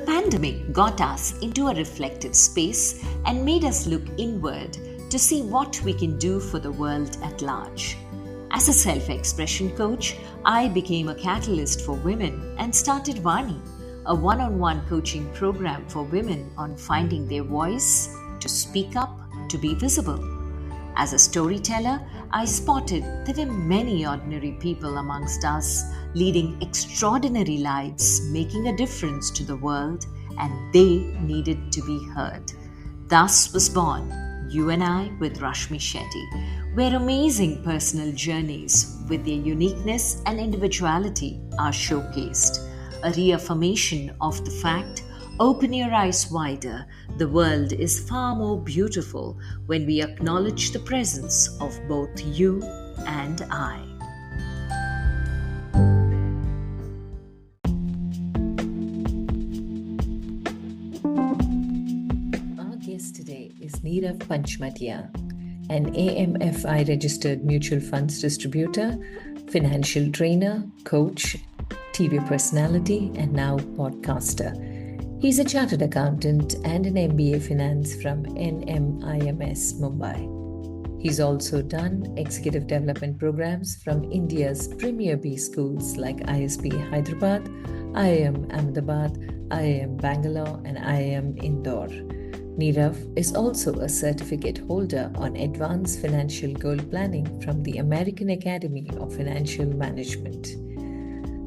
pandemic got us into a reflective space and made us look inward to see what we can do for the world at large. As a self-expression coach, I became a catalyst for women and started Vani, a one-on-one coaching program for women on finding their voice, to speak up, to be visible. As a storyteller, I spotted there were many ordinary people amongst us leading extraordinary lives, making a difference to the world, and they needed to be heard. Thus was born You and I with Rashmi Shetty, where amazing personal journeys with their uniqueness and individuality are showcased. A reaffirmation of the fact, open your eyes wider, the world is far more beautiful when we acknowledge the presence of both you and I. Our guest today is Nirav Panchmatia, an AMFI registered mutual funds distributor, financial trainer, coach, TV personality, and now podcaster. He's a chartered accountant and an MBA Finance from NMIMS Mumbai. He's also done executive development programs from India's premier B schools like ISB Hyderabad, IIM Ahmedabad, IIM Bangalore, and IIM Indore. Nirav is also a certificate holder on advanced financial goal planning from the American Academy of Financial Management.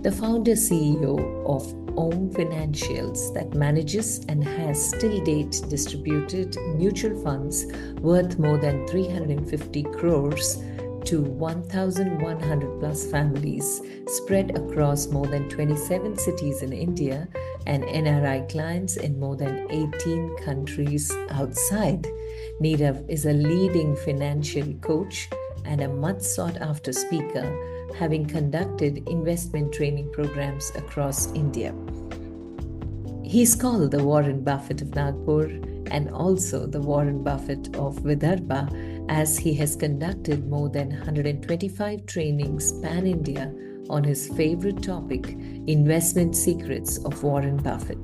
The founder CEO of OM Financials that manages and has till date distributed mutual funds worth more than 350 crores to 1,100 plus families spread across more than 27 cities in India and NRI clients in more than 18 countries outside. Nirav is a leading financial coach and a much sought after speaker, having conducted investment training programs across India. He's called the Warren Buffett of Nagpur and also the Warren Buffett of Vidarbha, as he has conducted more than 125 trainings pan-India on his favorite topic, investment secrets of Warren Buffett.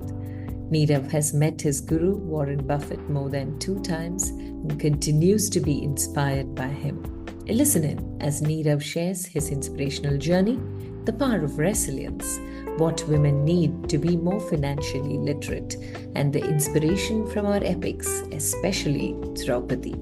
Nirav has met his guru, Warren Buffett, more than 2 times and continues to be inspired by him. Listen in as Nirav shares his inspirational journey, the power of resilience, what women need to be more financially literate, and the inspiration from our epics, especially Draupadi.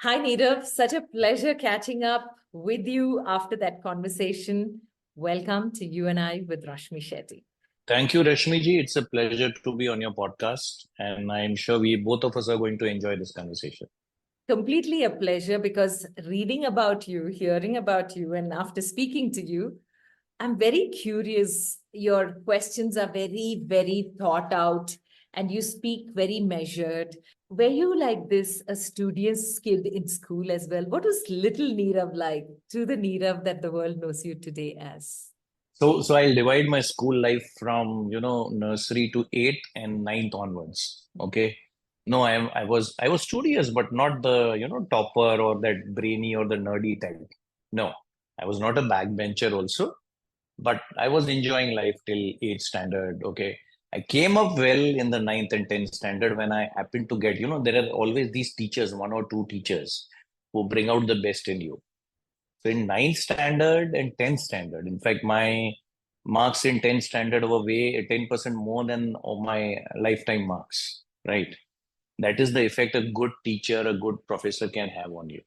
Hi Nirav, such a pleasure catching up with you after that conversation. Welcome to You and I with Rashmi Shetty. Thank you, Rashmi ji. It's a pleasure to be on your podcast, and I'm sure we both of us are going to enjoy this conversation. Completely a pleasure, because reading about you, hearing about you, and after speaking to you, I'm very curious. Your questions are very, very thought out, and you speak very measured. Were you like this, a studious kid in school as well? What was little Nirav like to the Nirav that the world knows you today as? So I'll divide my school life from, nursery to 8th and 9th onwards. Okay. No, I was studious, but not the, topper or that brainy or the nerdy type. No, I was not a backbencher also, but I was enjoying life till 8th standard. Okay. I came up well in the 9th and 10th standard when I happened to get, there are always these teachers, 1 or 2 teachers who bring out the best in you. So in 9th standard and 10th standard, in fact, my marks in 10th standard were way 10% more than all my lifetime marks, right? That is the effect a good teacher, a good professor can have on you.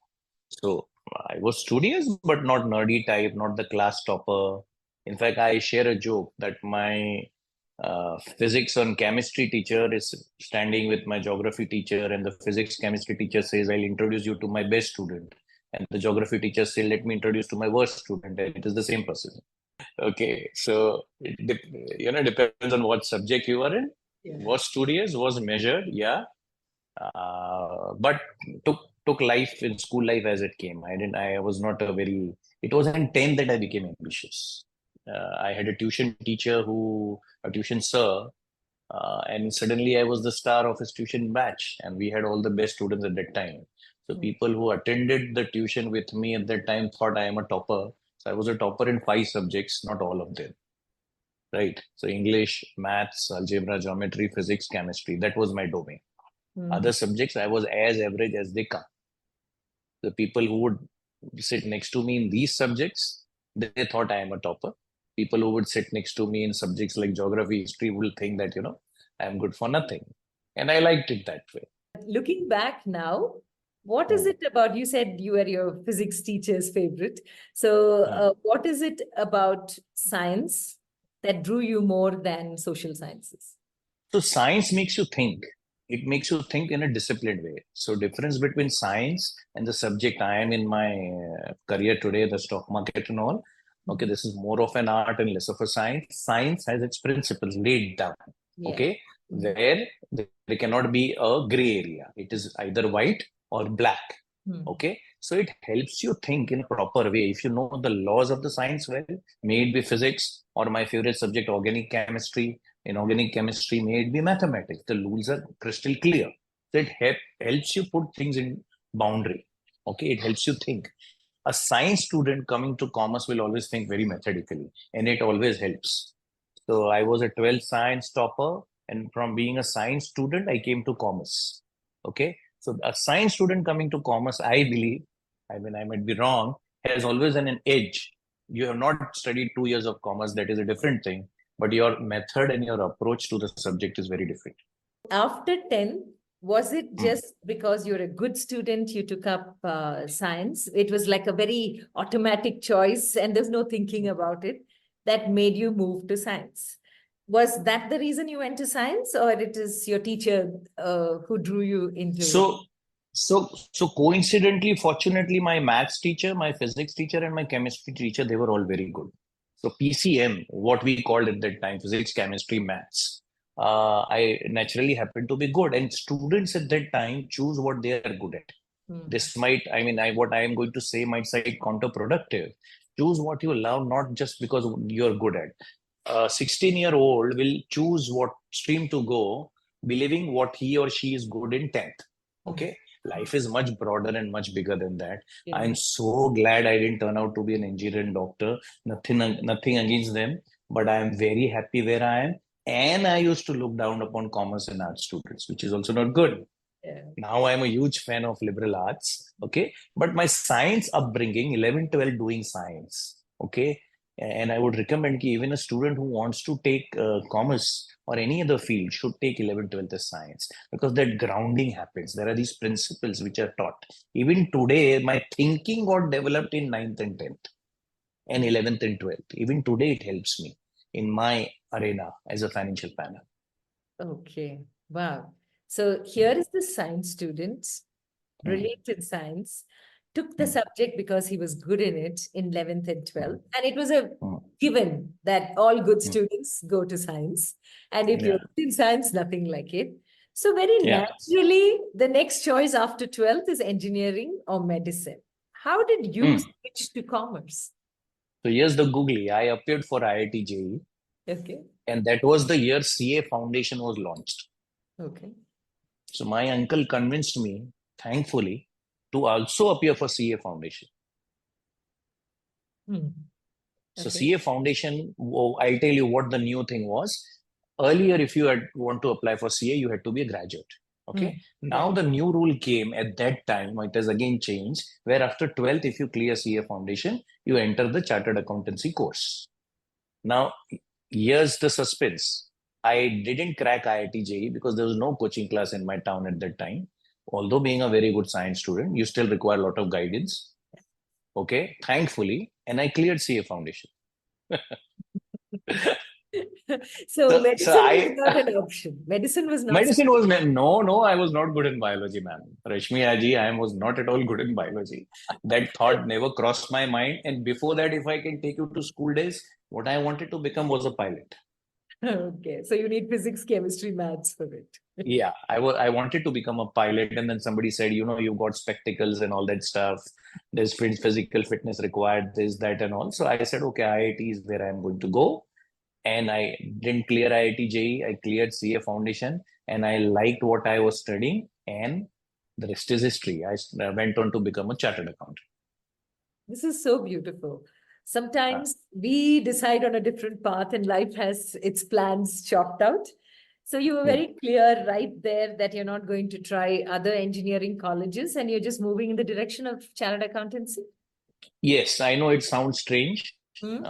So I was studious, but not nerdy type, not the class topper. In fact, I share a joke that my physics and chemistry teacher is standing with my geography teacher, and the physics chemistry teacher says, I'll introduce you to my best student. And the geography teacher says, let me introduce to my worst student. And it is the same person. Okay. So it depends on what subject you are in. Yeah. Was studious, was measured. Yeah. But took life in school life as it came. I was not it was in 10th that I became ambitious. I had a tuition sir, and suddenly I was the star of his tuition batch, and we had all the best students at that time. So people who attended the tuition with me at that time thought I am a topper. So I was a topper in 5 subjects, not all of them. Right. So English, maths, algebra, geometry, physics, chemistry. That was my domain. Other subjects, I was as average as they come. The people who would sit next to me in these subjects, they thought I am a topper. People who would sit next to me in subjects like geography, history will think that, I am good for nothing. And I liked it that way. Looking back now, what is it about? You said you were your physics teacher's favorite. So, what is it about science that drew you more than social sciences? So science makes you think. It makes you think in a disciplined way. So difference between science and the subject I am in my career today, the stock market and all. Okay, this is more of an art and less of a science. Science has its principles laid down. Okay, where there cannot be a gray area. It is either white or black. Okay, so it helps you think in a proper way. If you know the laws of the science well, may it be physics or my favorite subject, organic chemistry. In organic chemistry, may it be mathematics. The rules are crystal clear. So it helps you put things in boundary. Okay, it helps you think. A science student coming to commerce will always think very methodically, and it always helps. So I was a 12th science topper, and from being a science student, I came to commerce. Okay, so a science student coming to commerce, I believe, I mean, I might be wrong, has always an edge. You have not studied 2 years of commerce, that is a different thing, but your method and your approach to the subject is very different. After 10, was it just because you're a good student, you took up science? It was like a very automatic choice and there's no thinking about it that made you move to science. Was that the reason you went to science, or it is your teacher who drew you into it? So coincidentally, fortunately, my maths teacher, my physics teacher, and my chemistry teacher, they were all very good. So PCM, what we called at that time, physics, chemistry, maths, I naturally happened to be good. And students at that time choose what they are good at. This might, what I am going to say might sound counterproductive. Choose what you love, not just because you're good at. A 16-year-old will choose what stream to go, believing what he or she is good in 10th. Okay. Life is much broader and much bigger than that. I'm so glad I didn't turn out to be an engineer and doctor. Nothing against them, but I am very happy where I am. And I used to look down upon commerce and art students, which is also not good. Now I'm a huge fan of liberal arts. Okay. But my science upbringing, 11, 12 doing science. Okay. And I would recommend even a student who wants to take commerce or any other field should take 11, 12th as science, because that grounding happens. There are these principles which are taught. Even today, my thinking got developed in 9th and 10th and 11th and 12th. Even today, it helps me in my arena as a financial planner. Okay. Wow. So here is the science student, related science, took the subject because he was good in it in 11th and 12th. And it was a given that all good students go to science. And if you're good in science, nothing like it. So very naturally, the next choice after 12th is engineering or medicine. How did you switch to commerce? So here's the googly. I appeared for IIT JEE. Okay. And that was the year CA Foundation was launched. Okay. So my uncle convinced me, thankfully, to also appear for CA Foundation. So CA Foundation, I'll tell you what the new thing was. Earlier, if you want to apply for CA, you had to be a graduate. Okay. Now the new rule came at that time. It has again changed, where after 12th, if you clear CA Foundation, you enter the Chartered Accountancy course. Now, here's the suspense. I didn't crack IIT JEE because there was no coaching class in my town at that time. Although being a very good science student, you still require a lot of guidance. Okay, thankfully, and I cleared CA Foundation. So medicine was not an option. Medicine was not. Medicine was no. I was not good in biology, ma'am. Rashmi Aji, I was not at all good in biology. That thought never crossed my mind. And before that, if I can take you to school days, what I wanted to become was a pilot. Okay, so you need physics, chemistry, maths for it. Yeah, I wanted to become a pilot, and then somebody said, you've got spectacles and all that stuff. There's physical fitness required, this, that, and all. So I said, okay, IIT is where I'm going to go. And I didn't clear IIT JEE. I cleared CA Foundation, and I liked what I was studying. And the rest is history. I went on to become a chartered accountant. This is so beautiful. Sometimes we decide on a different path and life has its plans chalked out. So you were very clear right there that you're not going to try other engineering colleges and you're just moving in the direction of chartered accountancy. Yes, I know it sounds strange, Hmm?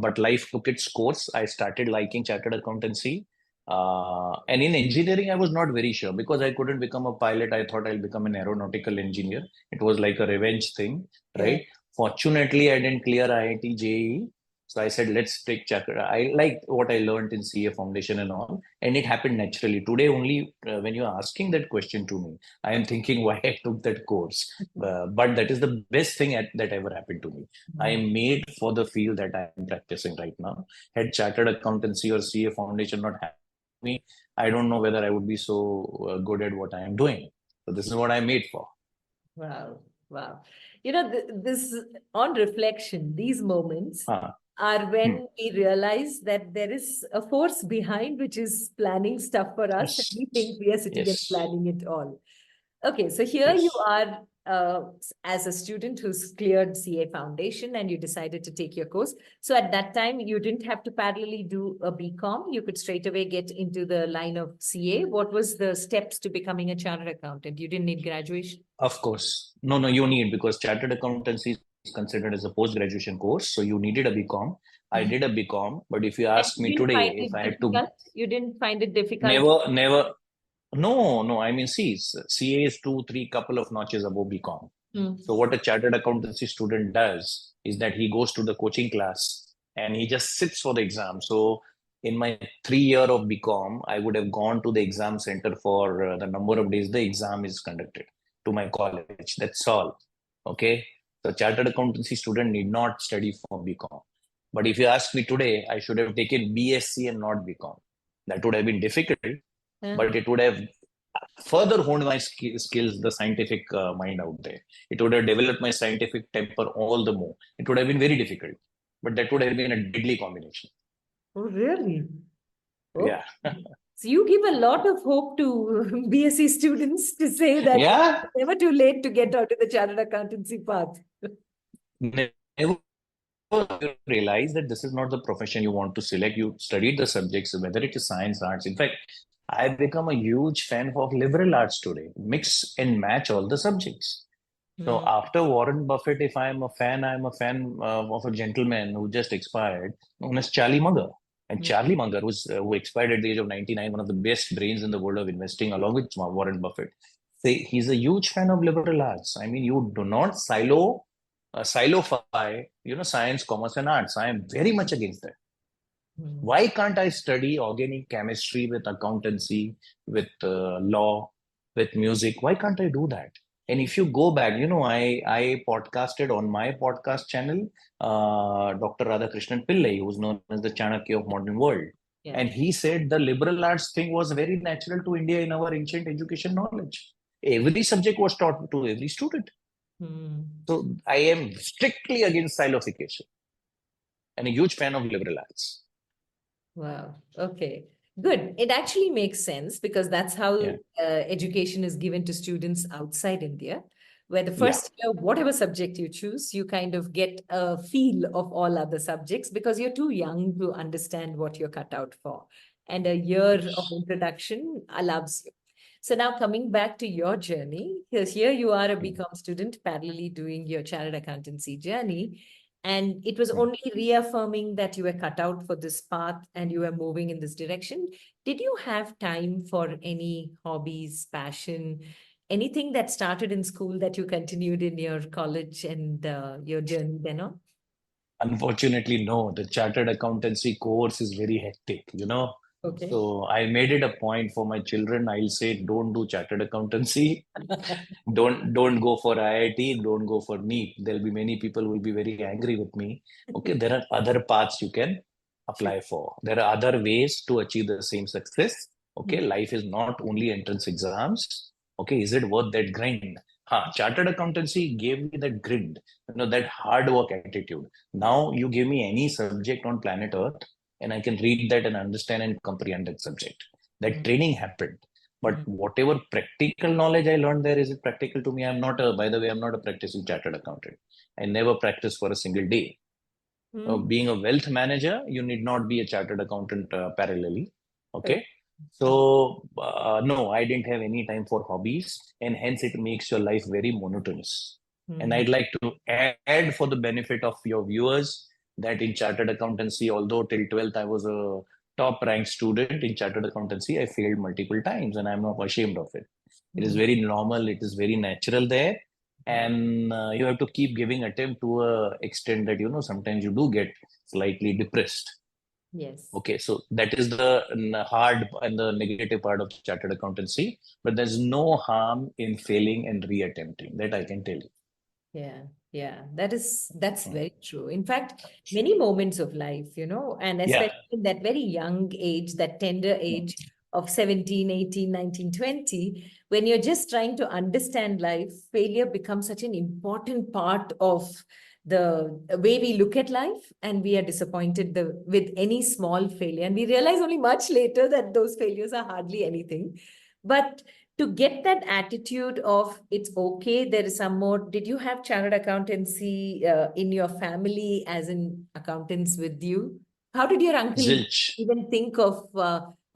but life took its course. I started liking chartered accountancy. And in engineering, I was not very sure because I couldn't become a pilot. I thought I'll become an aeronautical engineer. It was like a revenge thing, Yeah. right? Fortunately, I didn't clear IIT JEE. So I said, let's take chartered. I liked what I learned in CA Foundation and all, and it happened naturally. Today, only when you're asking that question to me, I am thinking why I took that course. But that is the best thing that ever happened to me. I am made for the field that I am practicing right now. Had chartered accountancy or CA foundation not happened to me, I don't know whether I would be so good at what I am doing. So this is what I'm made for. Wow. Wow. You know, this on reflection, these moments Uh, are hmm. when we realize that there is a force behind which is planning stuff for us, and we Yes. think we are sitting and Yes. planning it all. Okay, so here you Yes. are as a student who's cleared CA Foundation and you decided to take your course. So at that time, you didn't have to parallelly do a BCom. You could straight away get into the line of CA. What was the steps to becoming a chartered accountant? You didn't need graduation? Of course. No, no, you need because chartered accountancy is considered as a post-graduation course. So you needed a BCom. I Mhm. did a BCom, but if you And ask you me didn't find today, if it I had to difficult? You didn't find it difficult? never, no, no, I mean, see, CA is two, three couple of notches above BCom. Hmm. So what a chartered accountancy student does is that he goes to the coaching class and he just sits for the exam. So in my 3 year of BCom, I would have gone to the exam center for the number of days the exam is conducted to my college. That's all. Okay. So chartered accountancy student need not study for BCom. But if you ask me today, I should have taken BSc and not BCom. That would have been difficult, Huh? but it would have further honed my skills, the scientific mind out there. It would have developed my scientific temper all the more. It would have been very difficult, but that would have been a deadly combination. Oh, really? Oh. Yeah. So you give a lot of hope to BSc students to say that Yeah. it's never too late to get out of the chartered accountancy path. Never realize that this is not the profession you want to select. You studied the subjects, whether it is science, arts. In fact, I become a huge fan of liberal arts today. Mix and match all the subjects. So Hmm. after Warren Buffett, if I'm a fan of a gentleman who just expired, known as Charlie Munger. And Hmm. Charlie Munger, who expired at the age of 99, one of the best brains in the world of investing, along with Warren Buffett. Say he's a huge fan of liberal arts. I mean, you do not silofy, science, commerce, and arts. I am very much against that. Hmm. Why can't I study organic chemistry with accountancy, with law, with music? Why can't I do that? And if you go back, I podcasted on my podcast channel, Dr. Radhakrishnan Pillai, who's known as the Chanakya of modern world. Yeah. And he said the liberal arts thing was very natural to India in our ancient education knowledge. Every subject was taught to every student. Hmm. So I am strictly against silification and a huge fan of liberal arts. Wow. Okay. Good. It actually makes sense because that's how Yeah. education is given to students outside India, where the Yeah. first year, whatever subject you choose, you kind of get a feel of all other subjects because you're too young to understand what you're cut out for. And a year of introduction allows you. So now coming back to your journey, here you are a Mm. BCom student parallelly doing your chartered accountancy journey. And it was Mm. only reaffirming that you were cut out for this path and you were moving in this direction. Did you have time for any hobbies, passion, anything that started in school that you continued in your college and your journey then on? Unfortunately, no. The chartered accountancy course is very hectic. Okay. So I made it a point for my children. I'll say, don't do chartered accountancy. Don't go for IIT. Don't go for NEET. There'll be many people who will be very angry with me. Okay, there are other paths you can True. apply for. There are other ways to achieve the same success. Okay, Mm. life is not only entrance exams. Okay, is it worth that grind? Chartered accountancy gave me that grind, that hard work attitude. Now you give me any subject on planet Earth, and I can read that and understand and comprehend that subject. That Mm. training happened. But Mm. whatever practical knowledge I learned there, is it practical to me? By the way, I'm not a practicing chartered accountant. I never practiced for a single day. Being a wealth manager, you need not be a chartered accountant parallelly. Okay. Okay. So, no, I didn't have any time for hobbies, and hence it makes your life very monotonous. And Mm. I'd like to add for the benefit of your viewers that in chartered accountancy, although till 12th I was a top ranked student in chartered accountancy, I failed multiple times and I'm not ashamed of it. It is Mm. very normal, it is very natural there. Mm. And you have to keep giving attempt to a extent that, sometimes you do get slightly depressed. Yes. Okay, so that is the hard and the negative part of chartered accountancy, but there's no harm in failing and reattempting. That I can tell you. Yeah, yeah, that's Mm. very true. In fact, many moments of life, and Yeah. especially in that very young age, that tender Mm. age of 17, 18, 19, 20, when you're just trying to understand life, failure becomes such an important part of the way we look at life, and we are disappointed with any small failure. And we realize only much later that those failures are hardly anything. But to get that attitude of it's okay, there is some more. Did you have chartered accountancy in your family, as in accountants with you? How did your uncle Zilch. even think of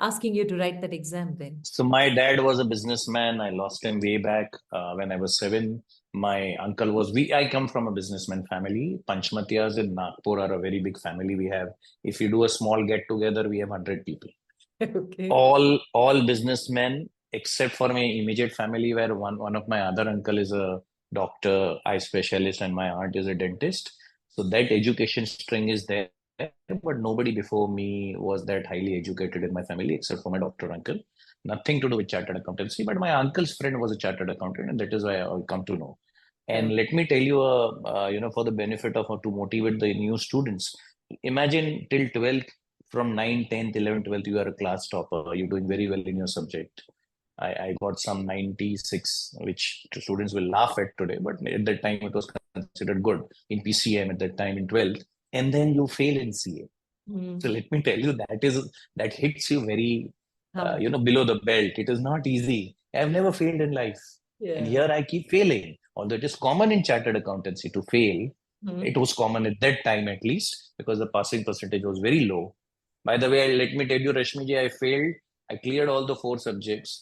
asking you to write that exam then? So my dad was a businessman. I lost him way back when I was 7. My uncle was we. I come from a businessman family. Panchmatias in Nagpur are a very big family. We have, if you do a small get together, we have 100 people. Okay. All businessmen except for my immediate family, where one of my other uncle is a doctor, eye specialist, and my aunt is a dentist. So that education string is there, but nobody before me was that highly educated in my family except for my doctor uncle. Nothing to do with chartered accountancy, but my uncle's friend was a chartered accountant, and that is why I come to know. Oh. And let me tell you, for the benefit of to motivate the new students, imagine till 12th, from 9, 10th, 11th, 12th, you are a class topper. You're doing very well in your subject. I got some 96, which students will laugh at today, but at that time it was considered good in PCM at that time in 12th. And then you fail in CA. So Mm. let me tell you, that hits you very, Hard. below the belt. It is not easy. I've never failed in life. And Yeah. here I keep failing. Although it is common in chartered accountancy to fail, it Mm. was common at that time at least because the passing percentage was very low. By the way, let me tell you, Rashmi ji, I failed. I cleared all the 4 subjects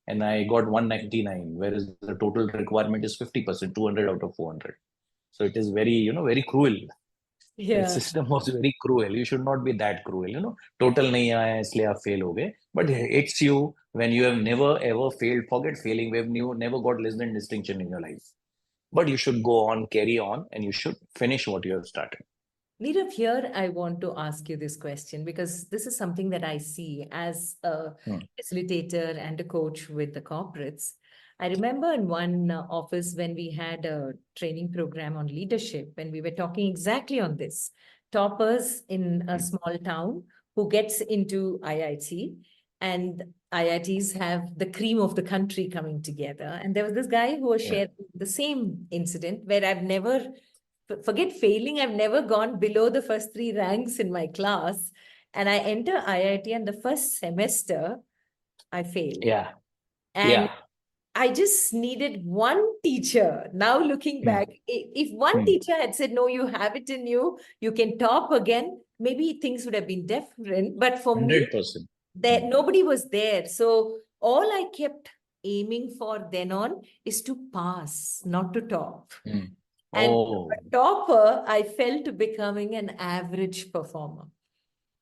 and I got 199, whereas the total requirement is 50%, 200 out of 400. So it is very, very cruel. The Yeah. system was very cruel. You should not be that cruel. Total नहीं आया इसलिए आप fail हो गए. But it's you when you have never ever failed. Forget failing. When you never got less than distinction in your life. But you should go on, carry on, and you should finish what you have started. Nirav, here I want to ask you this question because this is something that I see as a Hmm. facilitator and a coach with the corporates. I remember in one office when we had a training program on leadership, and we were talking exactly on this. Toppers in a Hmm. small town who gets into IIT, and IITs have the cream of the country coming together. And there was this guy who was Yeah. sharing the same incident where I've never forget failing, I've never gone below the first three ranks in my class. And I enter IIT, and the first semester, I failed. Yeah. And Yeah. I just needed one teacher. Now, looking Hmm. back, if one Hmm. teacher had said, no, you have it in you, you can top again, maybe things would have been different. But for me, 100%. there Hmm. nobody was there. So all I kept aiming for then on is to pass, not to top. Hmm. And Oh. a topper, I fell to becoming an average performer.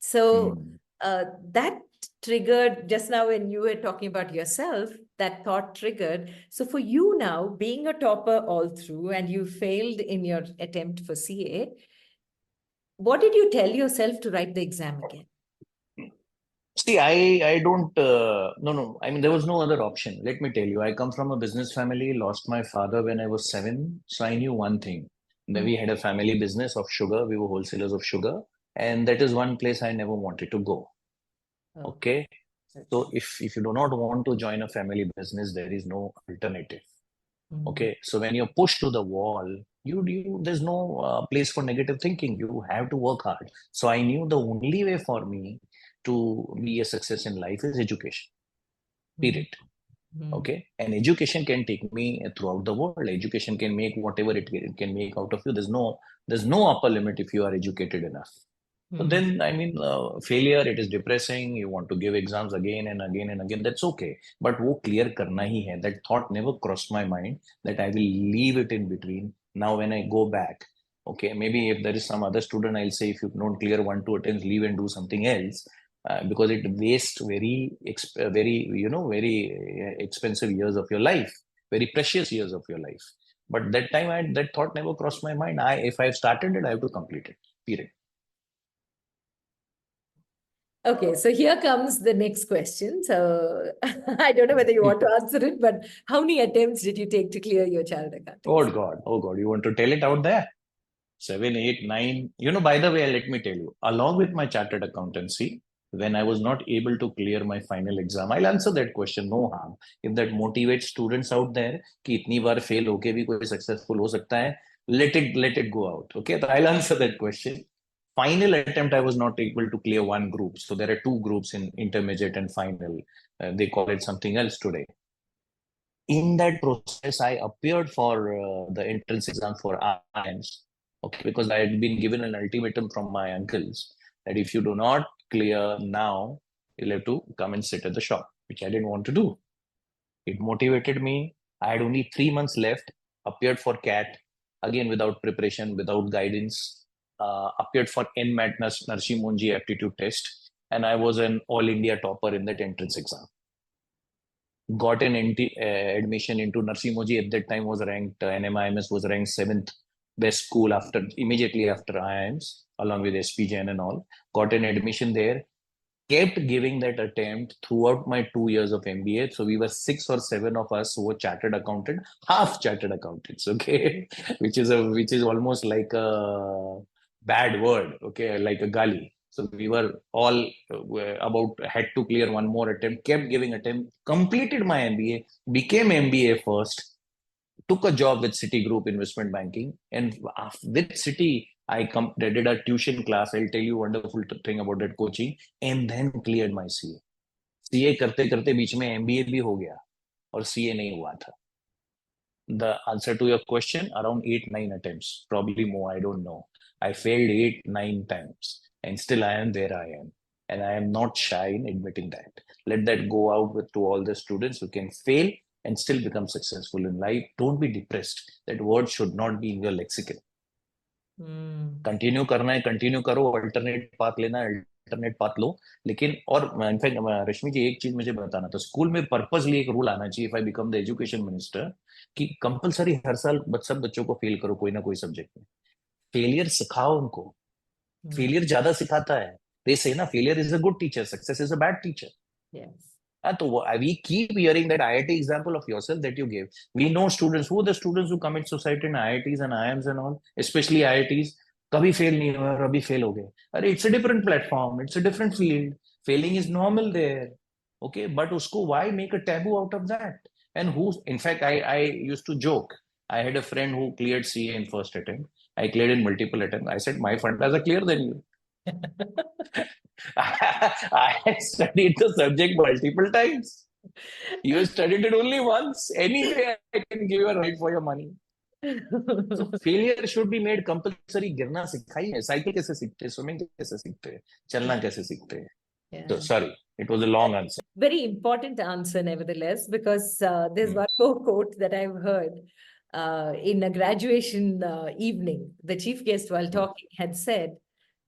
So Hmm. that triggered just now when you were talking about yourself, that thought triggered. So for you now, being a topper all through and you failed in your attempt for CA, what did you tell yourself to write the exam again? See, I don't no. I mean, there was no other option. Let me tell you, I come from a business family. Lost my father when I was 7, so I knew one thing. That Mm. we had a family business of sugar. We were wholesalers of sugar, and that is one place I never wanted to go. Oh, Okay, okay. so if you do not want to join a family business, there is no alternative. Mm. Okay, so when you're pushed to the wall, you there's no place for negative thinking. You have to work hard. So I knew the only way for me to be a success in life is education. Mm. Period. Okay, and education can take me throughout the world. Education can make whatever it can make out of you. There's no upper limit if you are educated enough. So then, I mean, failure, it is depressing. You want to give exams again and again and again. That's okay. But वो clear करना ही है. That thought never crossed my mind that I will leave it in between. Now, when I go back, okay, maybe if there is some other student, I'll say if you don't clear 1 2 attempts, leave and do something else. Because it wastes very expensive years of your life, very precious years of your life. But that time, that thought never crossed my mind. If I've started it, I have to complete it. Period. Okay, so here comes the next question. So I don't know whether you want to answer it, but how many attempts did you take to clear your chartered accountancy? Oh God, you want to tell it out there? 7, 8, 9. By the way, let me tell you, along with my chartered accountancy, when I was not able to clear my final exam, I'll answer that question, no harm. If that motivates students out there, कि इतनी बार fail होके भी कोई successful हो सकता है, let it go out. Okay, so I'll answer that question. Final attempt, I was not able to clear one group. So there are two groups in intermediate and final. They call it something else today. In that process, I appeared for the entrance exam for IIMs. Okay, because I had been given an ultimatum from my uncles that if you do not clear now, you'll have to come and sit at the shop, which I didn't want to do. It motivated me. I had only 3 months left, appeared for CAT, again without preparation, without guidance, appeared for NMAT Narsi Monji aptitude test, and I was an all India topper in that entrance exam. Got an admission into Narsi Monji at that time was ranked, NMIMS was ranked 7th best school immediately after IIMs, along with SP Jain and all. Got an admission there. Kept giving that attempt throughout my 2 years of MBA. So we were 6 or 7 of us who were chartered accountant, half chartered accountants, okay, which is almost like a bad word, okay, like a gali. So we were all had to clear one more attempt, kept giving attempt, completed my MBA, became MBA first, took a job with Citigroup Investment Banking, and with Citi, I did a tuition class. I'll tell you a wonderful thing about that coaching, and then cleared my CA. CA करते करते बीच में MBA भी हो गया और CA नहीं हुआ था. The answer to your question, around 8 9 attempts, probably more, I don't know. I failed 8 9 times, and still I am where I am, and I am not shy in admitting that. Let that go out to all the students who can fail and still become successful in life. Don't be depressed. That word should not be in your lexicon. Continue करना है, continue करो, alternate path लेना है, alternate path लो. लेकिन और in fact रश्मि जी, एक चीज मुझे बताना था, स्कूल में पर्पसली एक रूल आना चाहिए, if I become the education minister, कि कंपलसरी हर साल सब बच्चों को फेल करो कोई ना कोई सब्जेक्ट में. फेलियर सिखाओ उनको. फेलियर ज्यादा सिखाता है. दे से ना, failure is a good teacher, success is a bad teacher. So we keep hearing that IIT example of yourself that you gave. We know students, who are the students who commit suicide in IITs and IIMs and all, especially IITs. कभी fail नहीं हुआ और अभी fail हो गए. अरे it's a different platform, it's a different field. Failing is normal there. Okay, but उसको why make a taboo out of that? And in fact, I used to joke. I had a friend who cleared CA in first attempt. I cleared in multiple attempts. I said, my fund has a clear than you. I studied the subject multiple times. You studied it only once. Anyway, I can give you a ride for your money. So failure should be made compulsory. गिरना सिखाइए, cycle कैसे सीखते हैं, swimming कैसे सीखते हैं, चलना कैसे सीखते हैं. So sorry, it was a long answer. Very important answer, nevertheless, because there's one more quote that I've heard in a graduation evening. The chief guest, while talking, had said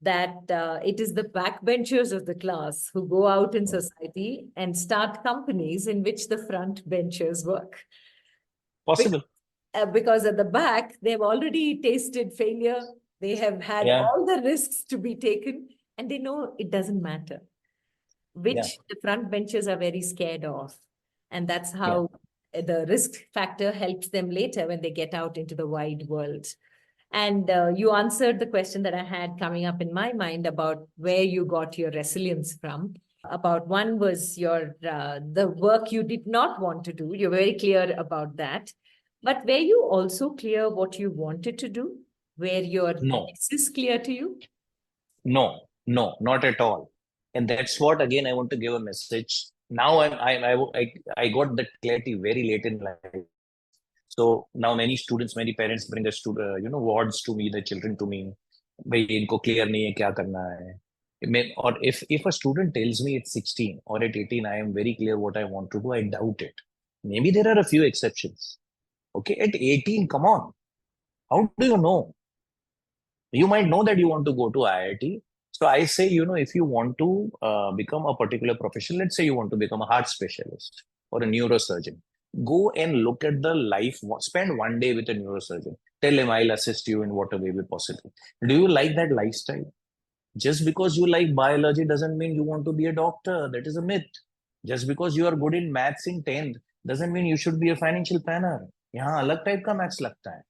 that it is the backbenchers of the class who go out in society and start companies in which the front benchers work. Possible. Because at the back, they've already tasted failure. They have had all the risks to be taken, and they know it doesn't matter, which the front benchers are very scared of. And that's how the risk factor helps them later when they get out into the wide world. And you answered the question that I had coming up in my mind about where you got your resilience from. About one was your the work you did not want to do. You're very clear about that. But were you also clear what you wanted to do? Were your nexus clear to you? No, not at all. And that's what, again, I want to give a message Now I got that clarity very late in life. So now many students, many parents bring their wards to me, their children to me. भाई इनको clear नहीं है क्या करना है. Or if a student tells me at 16 or at 18 I am very clear what I want to do, I doubt it. Maybe there are a few exceptions. Okay, at 18, come on. How do you know? You might know that you want to go to IIT. So I say, if you want to become a particular profession, let's say you want to become a heart specialist or a neurosurgeon, go and look at the life, spend one day with a neurosurgeon. Tell him I'll assist you in whatever way possible. Do you like that lifestyle? Just because you like biology doesn't mean you want to be a doctor. That is a myth. Just because you are good in maths in 10th doesn't mean you should be a financial planner. यहाँ अलग type का maths लगता है.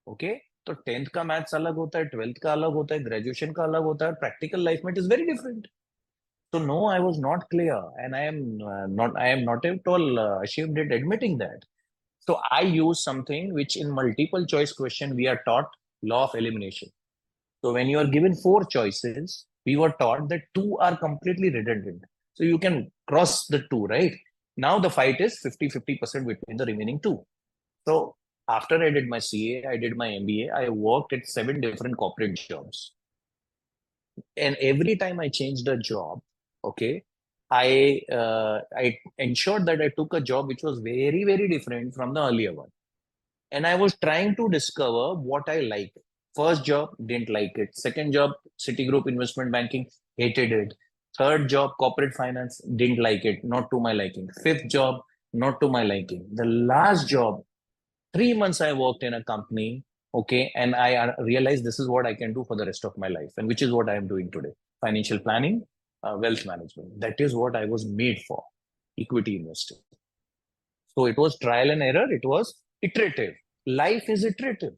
Okay, तो 10th का maths अलग होता है, 12th का अलग होता है, ग्रेजुएशन का अलग होता है, प्रैक्टिकल लाइफ में it is very different. So no, I was not clear, and I am not at all ashamed at admitting that. So I use something which in multiple choice question we are taught law of elimination. So when you are given four choices, we were taught that two are completely redundant. So you can cross the two, right? Now the fight is 50-50% between the remaining two. So after I did my CA, I did my MBA, I worked at 7 different corporate jobs. And every time I changed a job, okay, I ensured that I took a job which was very, very different from the earlier one. And I was trying to discover what I like. First job, didn't like it. Second job, Citigroup investment banking, hated it. Third job, corporate finance, didn't like it, not to my liking. Fifth job, not to my liking. The last job, 3 months I worked in a company, okay, and I realized this is what I can do for the rest of my life, and which is what I am doing today. Financial planning, wealth management. That is what I was made for, equity investing. So it was trial and error, it was iterative. Life is iterative.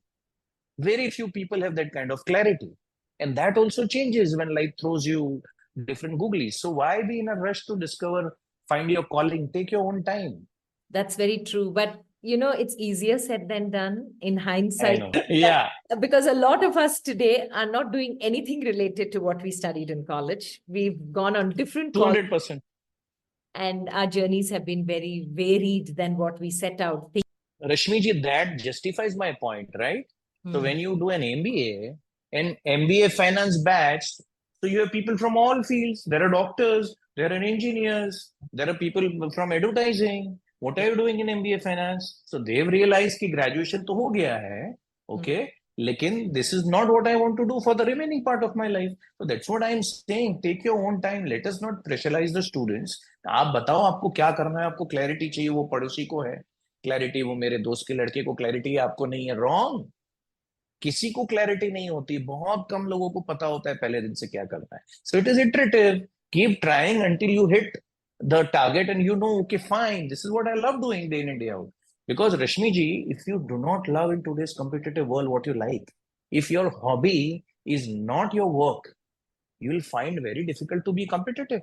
Very few people have that kind of clarity. And that also changes when life throws you different googlies. So why be in a rush to discover, find your calling? Take your own time. That's very true. But it's easier said than done in I hindsight. know. Yeah. Because a lot of us today are not doing anything related to what we studied in college. We've gone on different colleges, 200%. and our journeys have been very varied than what we set out. Rashmi ji, that justifies my point, right? So when you do an MBA, an MBA finance batch, so you have people from all fields. There are doctors, there are engineers, there are people from advertising. What are you doing in MBA finance? So they've realized कि graduation तो हो गया है, okay, लेकिन this is not what I want to do for the remaining part of my life. So that's what I'm saying. Take your own time. Let us not pressurize the students. आप बताओ आपको क्या करना है, आपको clarity चाहिए, वो पड़ोसी को है क्लैरिटी, वो मेरे दोस्त के लड़के को क्लैरिटी है, आपको नहीं है. रॉन्ग. किसी को क्लैरिटी नहीं होती, बहुत कम लोगों को पता होता है पहले दिन से क्या करना है. So it is iterative. Keep trying until you hit the target and you know, okay, fine, this is what I love doing day in and day out. Because Rashmi ji, if you do not love in today's competitive world what you like, if your hobby is not your work, you will find very difficult to be competitive.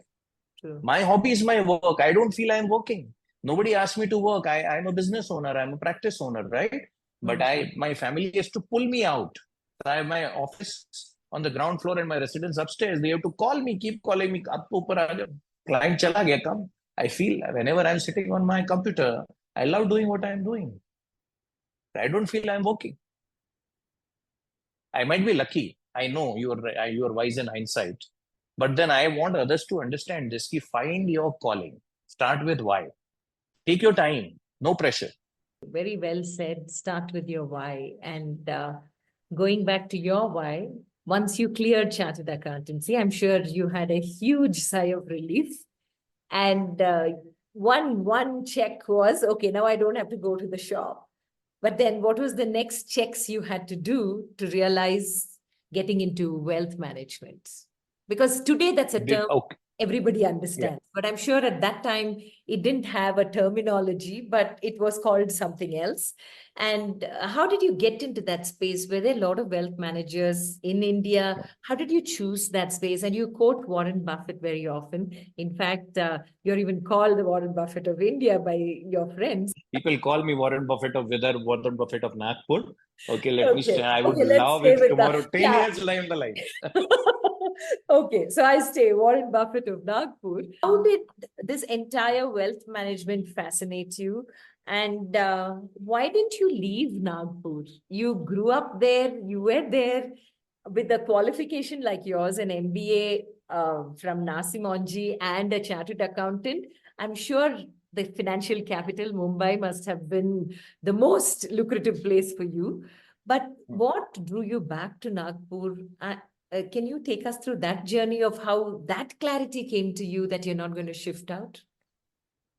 True. My hobby is my work. I don't feel I'm working. Nobody asked me to work. I'm a business owner. I'm a practice owner, right? But my family has to pull me out. I have my office on the ground floor and my residence upstairs. They have to call me, keep calling me. Up upar aa jao. Client chala gaya, come. I feel whenever I'm sitting on my computer, I love doing what I'm doing. I don't feel I'm working. I might be lucky. I know you are wise in hindsight. But then I want others to understand this. Ki find your calling. Start with why. Take your time. No pressure. Very well said. Start with your why. And going back to your why, once you cleared chartered accountancy, I'm sure you had a huge sigh of relief. And one check was, okay, now I don't have to go to the shop. But then what was the next checks you had to do to realize getting into wealth management? Because today that's a term everybody understands. Yeah. But I'm sure at that time it didn't have a terminology, but it was called something else. And how did you get into that space? Were there a lot of wealth managers in India? How did you choose that space? And you quote Warren Buffett very often. In fact, you're even called the Warren Buffett of India by your friends. People call me Warren Buffett of Vidar, Warren Buffett of Nagpur. Okay, let me say, I would love it tomorrow, 10 years down the line. Okay, so I stay Warren Buffett of Nagpur. How did this entire wealth management fascinate you? And why didn't you leave Nagpur? You grew up there, you were there with a qualification like yours, an MBA from Nasimonji and a chartered accountant. I'm sure the financial capital, Mumbai, must have been the most lucrative place for you. But what drew you back to Nagpur? Can you take us through that journey of how that clarity came to you that you're not going to shift out?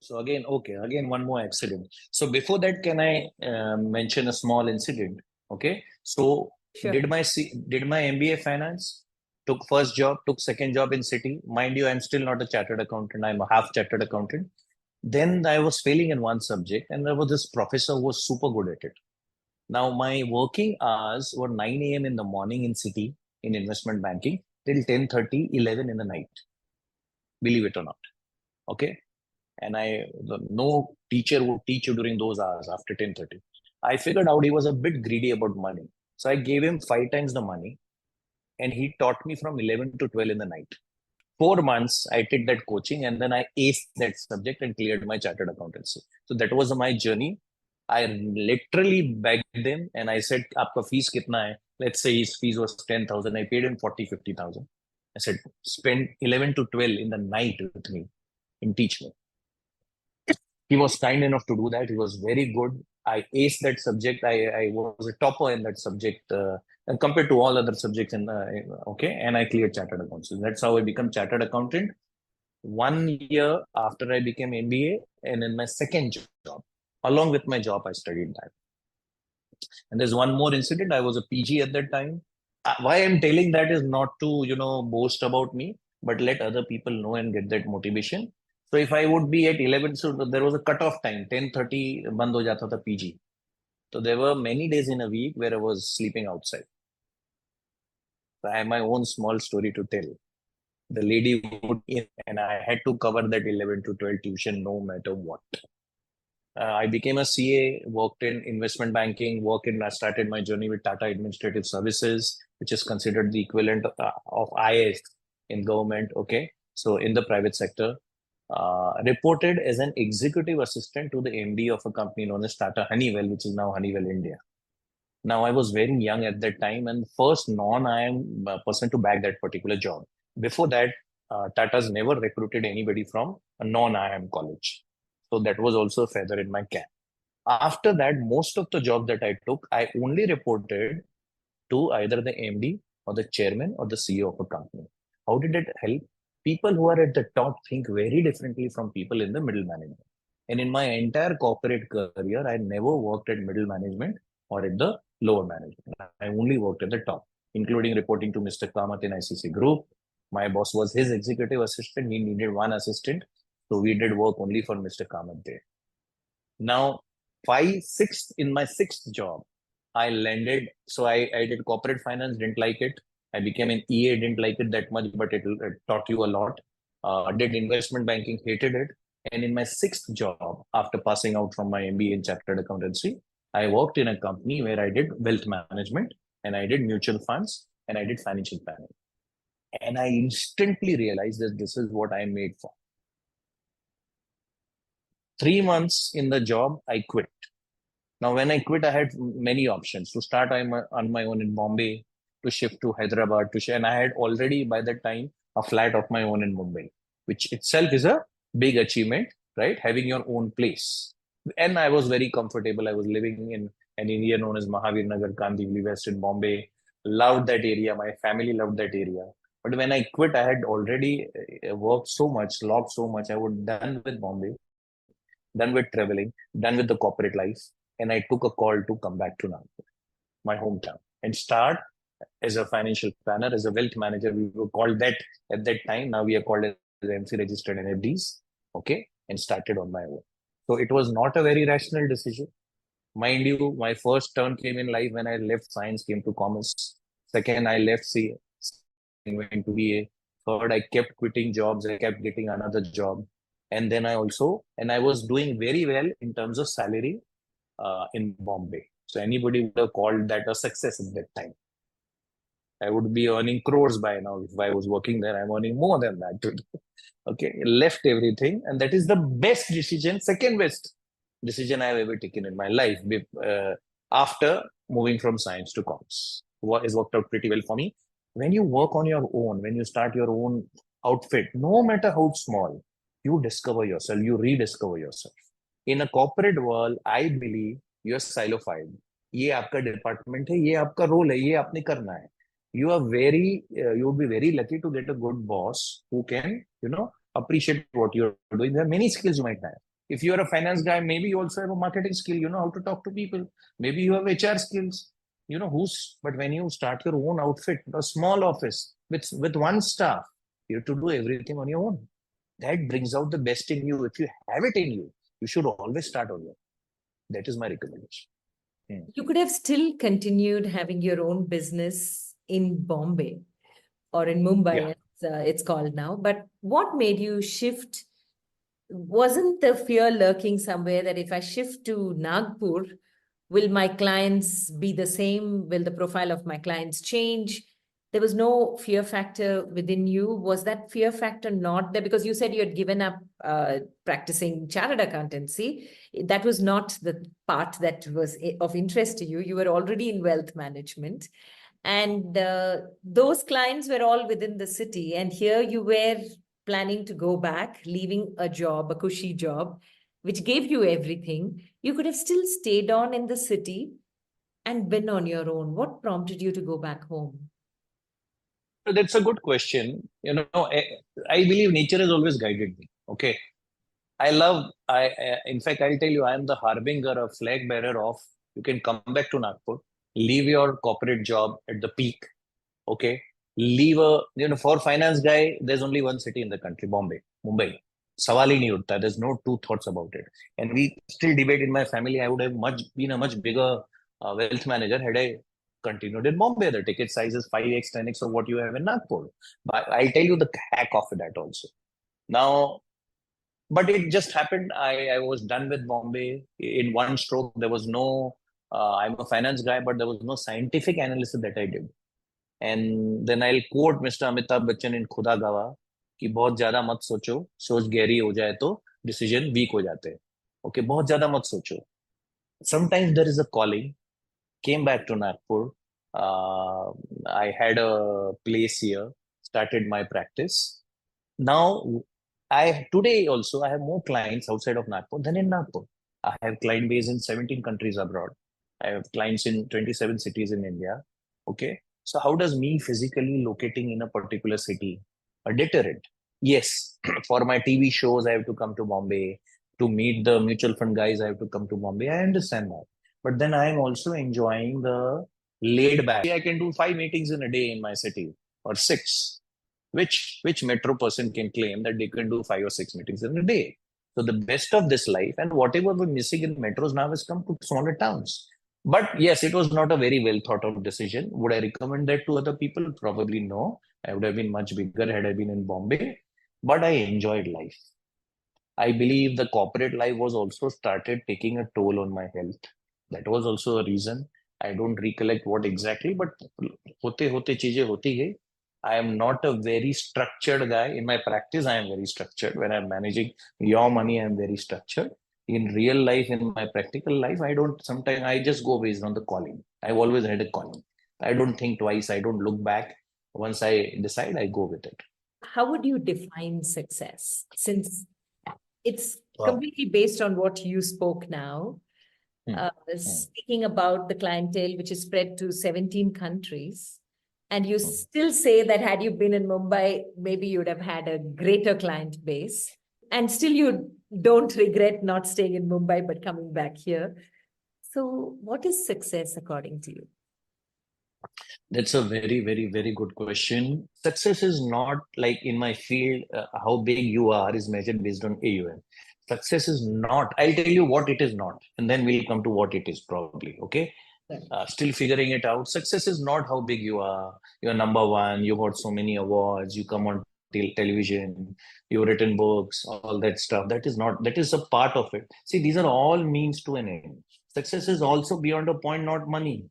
So again, okay, again, one more accident. So before that, can I mention a small incident? Okay. So Sure. did my MBA finance, took first job, took second job in city. Mind you, I'm still not a chartered accountant. I'm a half chartered accountant. Then I was failing in one subject, and there was this professor who was super good at it. Now my working hours were 9 a.m. in the morning in city in investment banking till 10:30, 11 in the night. Believe it or not. Okay. And no teacher would teach you during those hours after 10:30. I figured out he was a bit greedy about money. So I gave him 5 times the money, and he taught me from 11 to 12 in the night. 4 months, I did that coaching, and then I aced that subject and cleared my chartered accountancy. So that was my journey. I literally begged him and I said, Aapka fees kitna hai? Let's say his fees was 10,000. I paid him 40, 50,000. I said, spend 11 to 12 in the night with me and teach me. He was kind enough to do that. He was very good. I aced that subject. I was a topper in that subject compared to all other subjects. Okay, and I cleared chartered accounts. So that's how I became chartered accountant. 1 year after I became MBA, and in my second job, along with my job, I studied that. And there's one more incident. I was a PG at that time. Why I'm telling that is not to boast about me, but let other people know and get that motivation. So if I would be at 11, so there was a cutoff time, 10:30 band ho jata tha PG. So there were many days in a week where I was sleeping outside. So I have my own small story to tell. The lady would in, and I had to cover that 11 to 12 tuition no matter what. I became a CA, worked in investment banking, I started my journey with Tata Administrative Services, which is considered the equivalent of IS in government. Okay. So in the private sector, reported as an executive assistant to the MD of a company known as Tata Honeywell, which is now Honeywell India. Now, I was very young at that time and first non-IIM person to bag that particular job. Before that, Tata's never recruited anybody from a non-IIM college. So that was also a feather in my cap. After that, most of the jobs that I took, I only reported to either the MD or the chairman or the CEO of a company. How did it help? People who are at the top think very differently from people in the middle management. And in my entire corporate career, I never worked at middle management or at the lower management. I only worked at the top, including reporting to Mr. Kamath in ICC Group. My boss was his executive assistant. He needed one assistant. So we did work only for Mr. Kamath there. Now, in my sixth job, I landed. So I did corporate finance, didn't like it. I became an EA, didn't like it that much, but it taught you a lot. Did investment banking, hated it. And in my sixth job, after passing out from my MBA in chartered accountancy, I worked in a company where I did wealth management and I did mutual funds and I did financial planning. And I instantly realized that this is what I'm made for. 3 months in the job, I quit. Now, when I quit, I had many options to start on my own in Bombay, to shift to Hyderabad, and I had already by that time a flat of my own in Mumbai, which itself is a big achievement, right? Having your own place. And I was very comfortable. I was living in an area known as Mahavir Nagar, Kandivali West in Bombay. Loved that area. My family loved that area. But when I quit, I had already worked so much, logged so much. I was done with Bombay, done with traveling, done with the corporate life. And I took a call to come back to Nagpur, my hometown, and start as a financial planner, as a wealth manager. We were called that at that time. Now we are called as MC registered NFDs. Okay. And started on my own. So it was not a very rational decision. Mind you, my first turn came in life when I left science, came to commerce. Second, I left CA, went to BA. Third, I kept quitting jobs. I kept getting another job. And then I was doing very well in terms of salary in Bombay. So anybody would have called that a success at that time. I would be earning crores by now. If I was working there, I'm earning more than that today. Okay, left everything, and that is the best decision, second best decision I've ever taken in my life after moving from science to comms. What has worked out pretty well for me. When you work on your own, when you start your own outfit, no matter how small, you discover yourself, you rediscover yourself. In a corporate world, I believe you're silofied. ये आपका department है, ये आपका role है, ये आपने करना है. You would be very lucky to get a good boss who can, appreciate what you're doing. There are many skills you might have. If you're a finance guy, maybe you also have a marketing skill, you know how to talk to people. Maybe you have HR skills, but when you start your own outfit, a small office with one staff, you have to do everything on your own. That brings out the best in you. If you have it in you, you should always start on your own. That is my recommendation. You could have still continued having your own business in Bombay or in Mumbai, Yeah. as it's called now. But what made you shift? Wasn't the fear lurking somewhere that if I shift to Nagpur, will my clients be the same? Will the profile of my clients change? There was no fear factor within you. Was that fear factor not there? Because you said you had given up practicing chartered accountancy. That was not the part that was of interest to you. You were already in wealth management. And those clients were all within the city. And here you were planning to go back, leaving a job, a cushy job, which gave you everything. You could have still stayed on in the city and been on your own. What prompted you to go back home? So that's a good question. I believe nature has always guided me. Okay. In fact, I'll tell you, I am the harbinger, a flag bearer of, you can come back to Nagpur, leave your corporate job at the peak. Okay. For finance guy, there's only one city in the country, Bombay, Mumbai. Sawal hi nahi uthta. There's no two thoughts about it. And we still debate in my family, I would have been a much bigger wealth manager had I continued in Bombay. The ticket size is 5x, 10x of what you have in Nagpur. But I'll tell you the hack of that also. Now, but it just happened. I was done with Bombay in one stroke. There was no, I'm a finance guy, but there was no scientific analysis that I did. And then I'll quote Mr. Amitabh Bachchan in खुदा गवाह कि बहुत ज्यादा मत सोचो, सोच गहरी हो जाए तो डिसीजन वीक हो जाते हैं. Okay, बहुत ज्यादा मत सोचो. Sometimes there is a calling. Came back to Nagpur. I had a place here, started my practice. Now, today also I have more clients outside of Nagpur than in Nagpur. I have client base in 17 countries abroad. I have clients in 27 cities in India. Okay. So how does me physically locating in a particular city a deterrent? Yes, for my TV shows, I have to come to Bombay. To meet the mutual fund guys, I have to come to Bombay. I understand that. But then I am also enjoying the laid back. I can do 5 meetings in a day in my city or 6. Which metro person can claim that they can do 5 or 6 meetings in a day? So the best of this life and whatever we're missing in metros now has come to smaller towns. But yes, it was not a very well thought out decision. Would I recommend that to other people? Probably no. I would have been much bigger had I been in Bombay. But I enjoyed life. I believe the corporate life was also started taking a toll on my health. That was also a reason. I don't recollect what exactly, but hote hote cheeze hoti gayi. I am not a very structured guy. In my practice, I am very structured. When I'm managing your money, I'm very structured. In real life, in my practical life, sometimes I just go based on the calling. I've always had a calling. I don't think twice. I don't look back. Once I decide, I go with it. How would you define success? Since it's Wow. completely based on what you spoke now, speaking about the clientele, which is spread to 17 countries. And you still say that had you been in Mumbai, maybe you'd have had a greater client base. And still you don't regret not staying in Mumbai, but coming back here. So what is success according to you? That's a very, very, very good question. Success is not like in my field, how big you are is measured based on AUM. Success is not, I'll tell you what it is not, and then we'll come to what it is probably. Okay. Still figuring it out. Success is not how big you are. You're number one. You got so many awards. You come on television. You've written books. All that stuff. That is not. That is a part of it. See, these are all means to an end. Success is also beyond a point, not money.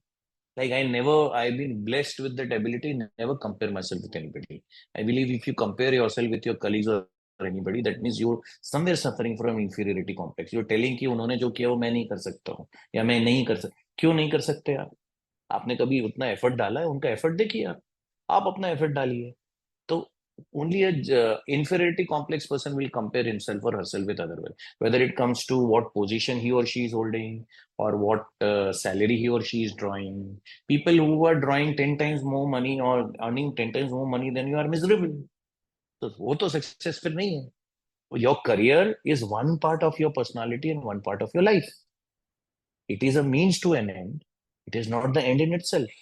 Like I've been blessed with that ability, never compare myself with anybody. I believe if you compare yourself with your colleagues or anybody, that means you're somewhere suffering from inferiority complex. You're telling कि उन्होंने जो किया वो मैं नहीं कर सकता हूँ या मैं नहीं कर सकता. क्यों नहीं कर सकते यार? आपने कभी उतना एफर्ट डाला है? उनका एफर्ट देखिए यार. आप अपना एफर्ट डालिए. So only a inferiority complex person will compare himself or herself with other one. Whether it comes to what position he or she is holding or what salary he or she is drawing. People who are drawing 10 times more money or earning 10 times more money than you are miserable. So वो तो success फिर नहीं है. Your career is one part of your personality and one part of your life. It is a means to an end. It is not the end in itself.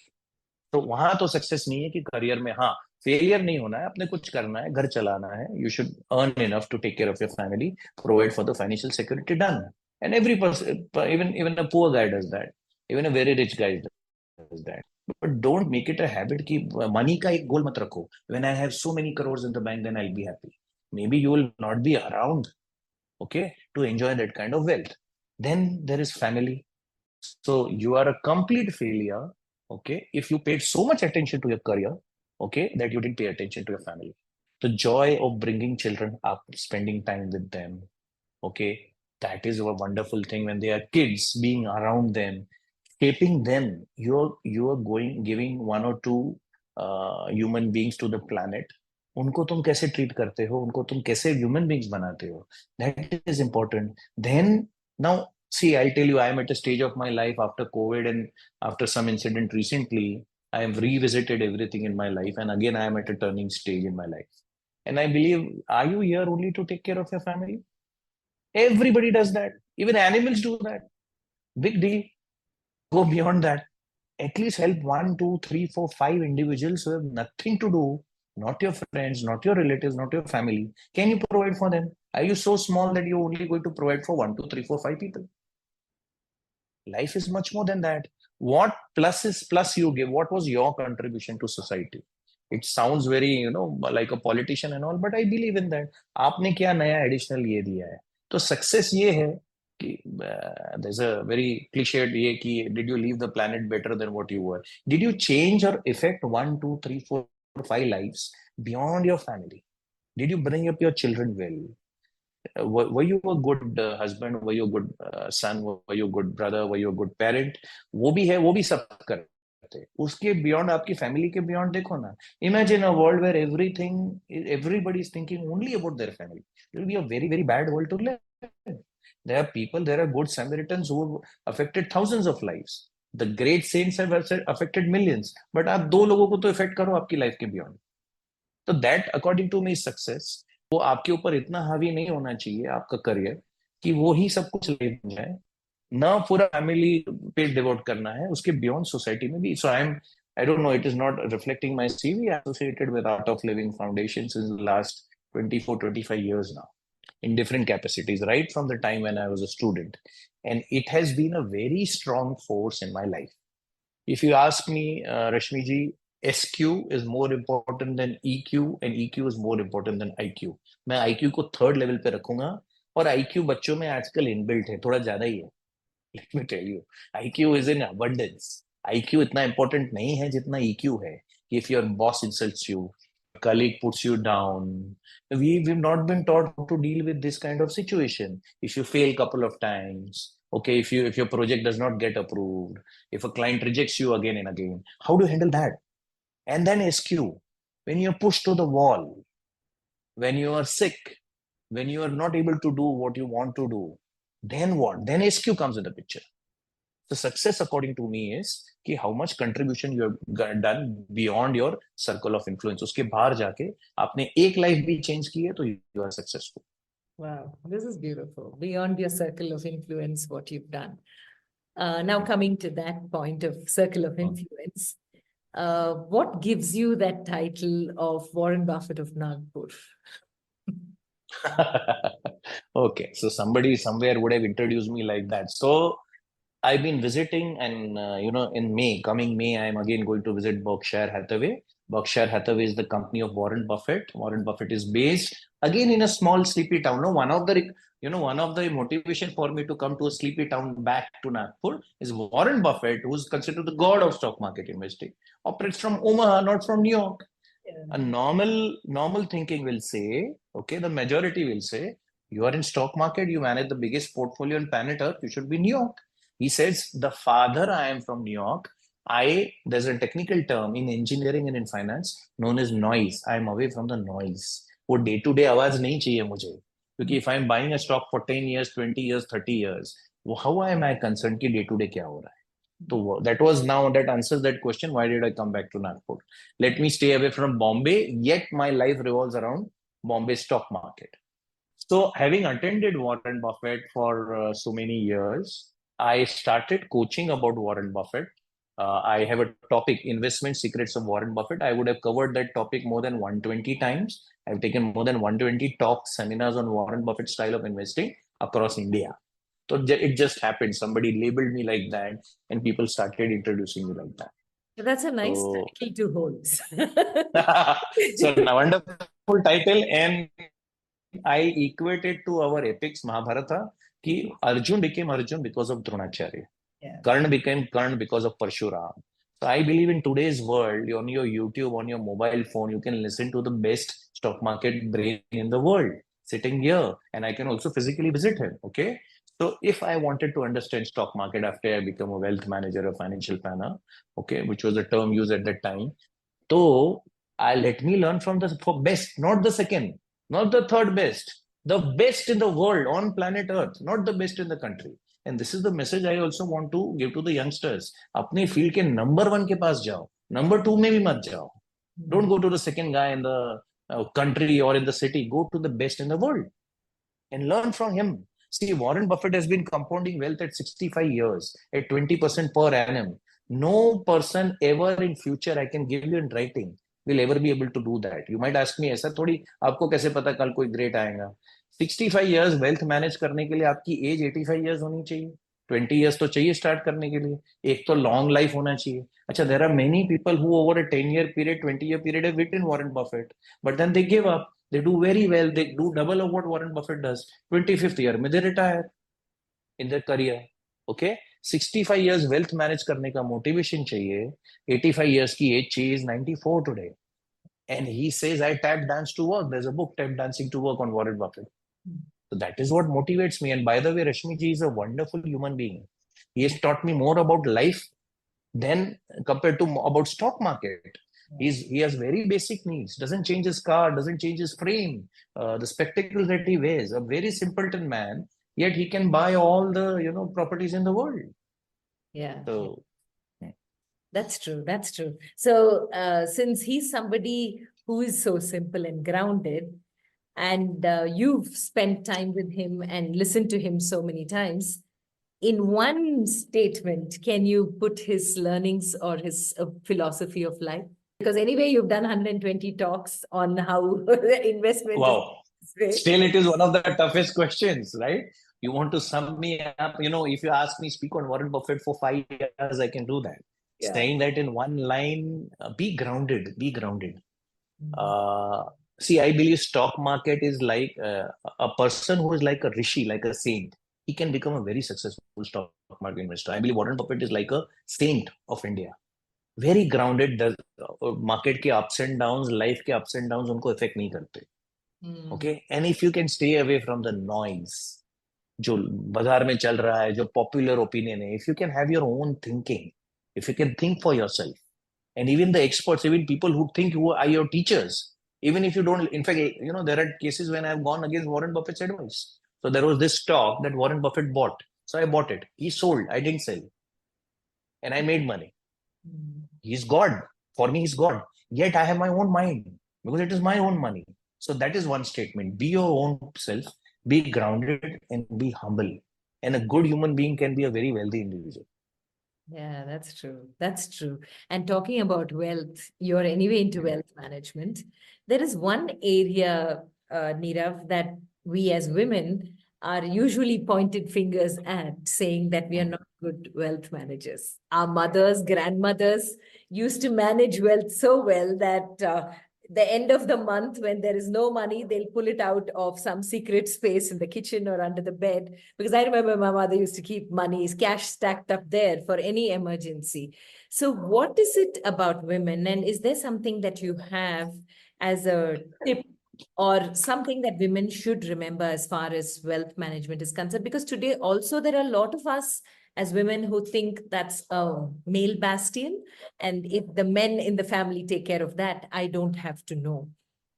तो वहां तो success नहीं है कि करियर में हाँ फेलियर नहीं होना है, अपने कुछ करना है, घर चलाना है. You should earn enough to take care of your family, provide for the financial security, done. And every person, even even a poor guy does that, even a very rich guy does that. But don't make it a habit कि money का एक goal मत रखो. When I have so many crores in the bank then I will be happy. Maybe you will not be around, okay, to enjoy that kind of wealth. Then there is family. So you are a complete failure, okay, if you paid so much attention to your career, okay, that you didn't pay attention to your family. The joy of bringing children up, spending time with them, okay, that is a wonderful thing. When they are kids, being around them, shaping them, you're going giving one or two human beings to the planet. उनको तुम कैसे treat करते हो, उनको तुम कैसे human beings बनाते हो, that is important. Then now, see, I'll tell you, I am at a stage of my life after COVID and after some incident recently. I have revisited everything in my life, and again, I am at a turning stage in my life. And I believe, are you here only to take care of your family? Everybody does that. Even animals do that. Big deal. Go beyond that. At least help one, two, three, four, five individuals who have nothing to do, not your friends, not your relatives, not your family. Can you provide for them? Are you so small that you're only going to provide for one, two, three, four, five people? Life is much more than that. What plus is plus you give? What was your contribution to society? It sounds very, like a politician and all, but I believe in that. आपने क्या नया additional ये दिया है? तो success ये है कि there's a very cliched ये कि did you leave the planet better than what you were? Did you change or affect one, two, three, four, five lives beyond your family? Did you bring up your children well? Were you a good husband? Were you a good son? Were you a good brother? Were you a good parent? वो भी है, वो भी सब करते हैं. उसके beyond, आपकी फैमिली के बियॉन्ड देखो ना. Imagine a world where everybody is thinking only about their family. It will be a very very bad world to live. There are people, there are good Samaritans who have affected thousands of lives. The great saints have affected millions. But आप दो लोगों को तो effect करो आपकी life के beyond. तो that according to me success. वो आपके ऊपर इतना हावी नहीं होना चाहिए आपका करियर कि वो ही सब कुछ ले जाए. ना पूरा फैमिली पे डिवोट करना है, उसके बियॉन्ड सोसाइटी में भी. So I don't know, it is not reflecting my CV. Associated with Art of Living Foundation since the last 24-25 years now, in different capacities, right from the time when I was a student. And it has been a very strong force in my life. If you ask me, Rashmi ji, SQ is more important than EQ and EQ is more important than IQ. मैं IQ को third level पे रखूंगा. और IQ बच्चों में आजकल inbuilt है, थोड़ा ज्यादा ही है. Let me tell you, IQ is in abundance. IQ इतना important नहीं है जितना EQ है. If your boss insults you, colleague puts you down, we've not been taught how to deal with this kind of situation. If you fail couple of times, okay, if your project does not get approved, if a client rejects you again and again, how do you handle that? And then SQ, when you're pushed to the wall, when you are sick, when you are not able to do what you want to do, then what? Then SQ comes in the picture. So success, according to me, is कि how much contribution you have done beyond your circle of influence. उसके बाहर जाके आपने एक life भी change की है तो you are successful. Wow, this is beautiful. Beyond your circle of influence, what you've done. Now coming to that point of circle of influence, what gives you that title of Warren Buffett of Nagpur? Okay, so somebody somewhere would have introduced me like that. So I've been visiting, and in coming May, I'm again going to visit Berkshire Hathaway. Berkshire Hathaway is the company of Warren Buffett. Warren Buffett is based Again, in a small sleepy town. No, one of the motivation for me to come to a sleepy town back to Nagpur is Warren Buffett, who's considered the god of stock market investing, operates from Omaha, not from New York. A normal thinking will say, okay, the majority will say, you are in stock market, you manage the biggest portfolio on planet Earth, you should be New York. He says, the father, I am from New York. There's a technical term in engineering and in finance known as noise. I am away from the noise. वो day to day आवाज नहीं चाहिए मुझे, क्योंकि if I'm buying a stock for 10 years, 20 years, 30 years, how am I concerned कि day to day क्या हो रहा है? So that answers that question. Why did I come back to Nagpur? Let me stay away from Bombay, yet my life revolves around Bombay stock market. So having attended Warren Buffett for so many years, I started coaching about Warren Buffett. I have a topic, Investment Secrets of Warren Buffett. I would have covered that topic more than 120 times. I've taken more than 120 talks, seminars on Warren Buffett's style of investing across India. So it just happened. Somebody labeled me like that, and people started introducing me like that. That's a nice title to hold. So a wonderful title, and I equated to our epics Mahabharata कि Arjun became Arjun because of Dronacharya. Karna became Karna because of Parshuram. So I believe in today's world, on your YouTube, on your mobile phone, you can listen to the best stock market brain in the world sitting here, and I can also physically visit him. Okay. So if I wanted to understand stock market after I become a wealth manager, a financial planner, okay, which was a term used at that time, so let me learn from the best, not the second, not the third best in the world on planet Earth, not the best in the country. And this is the message I also want to give to the youngsters. अपने field के number 1 के पास जाओ, number 2 में भी मत जाओ. Don't go to the second guy in the country or in the city. Go to the best in the world and learn from him. See, Warren Buffett has been compounding wealth at 65 years at 20% per annum. No person ever in future, I can give you in writing, will ever be able to do that. You might ask me, ऐसा थोड़ी आपको कैसे पता कल कोई great आएगा? 65 years wealth manage करने के लिए आपकी age 85 years होनी चाहिए. 20 years तो चाहिए start करने के लिए. एक तो long life होना चाहिए. अच्छा, there are many people who over a 10-year period, 20-year period have beaten Warren Buffett, but then they give up. They do very well. They do double of what Warren Buffett does. 25th year में they retire in their career. Okay? 65 years wealth manage करने का motivation चाहिए. 85 years की age is 94 today. And he says, I tap dance to work. There's a book, Tap Dancing to Work, on Warren Buffett. So that is what motivates me. And by the way, Rashmi ji is a wonderful human being. He has taught me more about life than compared to about stock market. He has very basic needs. Doesn't change his car, doesn't change his frame, the spectacles that he wears. A very simpleton man, yet he can buy all the properties in the world. Yeah. So that's true. That's true. So since he's somebody who is so simple and grounded, and you've spent time with him and listened to him so many times, in one statement, can you put his learnings or his philosophy of life? Because anyway, you've done 120 talks on how investment. Wow. Still, it is one of the toughest questions, right? You want to sum me up, if you ask me, speak on Warren Buffett for 5 years, I can do that. Yeah. Saying that in one line, be grounded, be grounded. See, I believe stock market is like a person who is like a rishi, like a saint. He can become a very successful stock market investor. I believe Warren Buffett is like a saint of India. Very grounded. The market के ups and downs, life के ups and downs उनको affect नहीं करते. Okay, and if you can stay away from the noise, जो बाजार में चल रहा है, जो popular opinion है, if you can have your own thinking, if you can think for yourself, and even the experts, even people who think who are your teachers, even if you don't, in fact, there are cases when I've gone against Warren Buffett's advice. So there was this stock that Warren Buffett bought. So I bought it. He sold. I didn't sell. And I made money. He's God. For me, he's God. Yet I have my own mind because it is my own money. So that is one statement. Be your own self, be grounded, and be humble. And a good human being can be a very wealthy individual. Yeah, that's true. That's true. And talking about wealth, you're anyway into wealth management. There is one area, Nirav, that we as women are usually pointed fingers at, saying that we are not good wealth managers. Our mothers, grandmothers used to manage wealth so well that the end of the month when there is no money, they'll pull it out of some secret space in the kitchen or under the bed. Because I remember my mother used to keep money, cash stacked up there for any emergency. So what is it about women? And is there something that you have as a tip or something that women should remember as far as wealth management is concerned? Because today also there are a lot of us as women who think that's a male bastion, and if the men in the family take care of that, I don't have to know.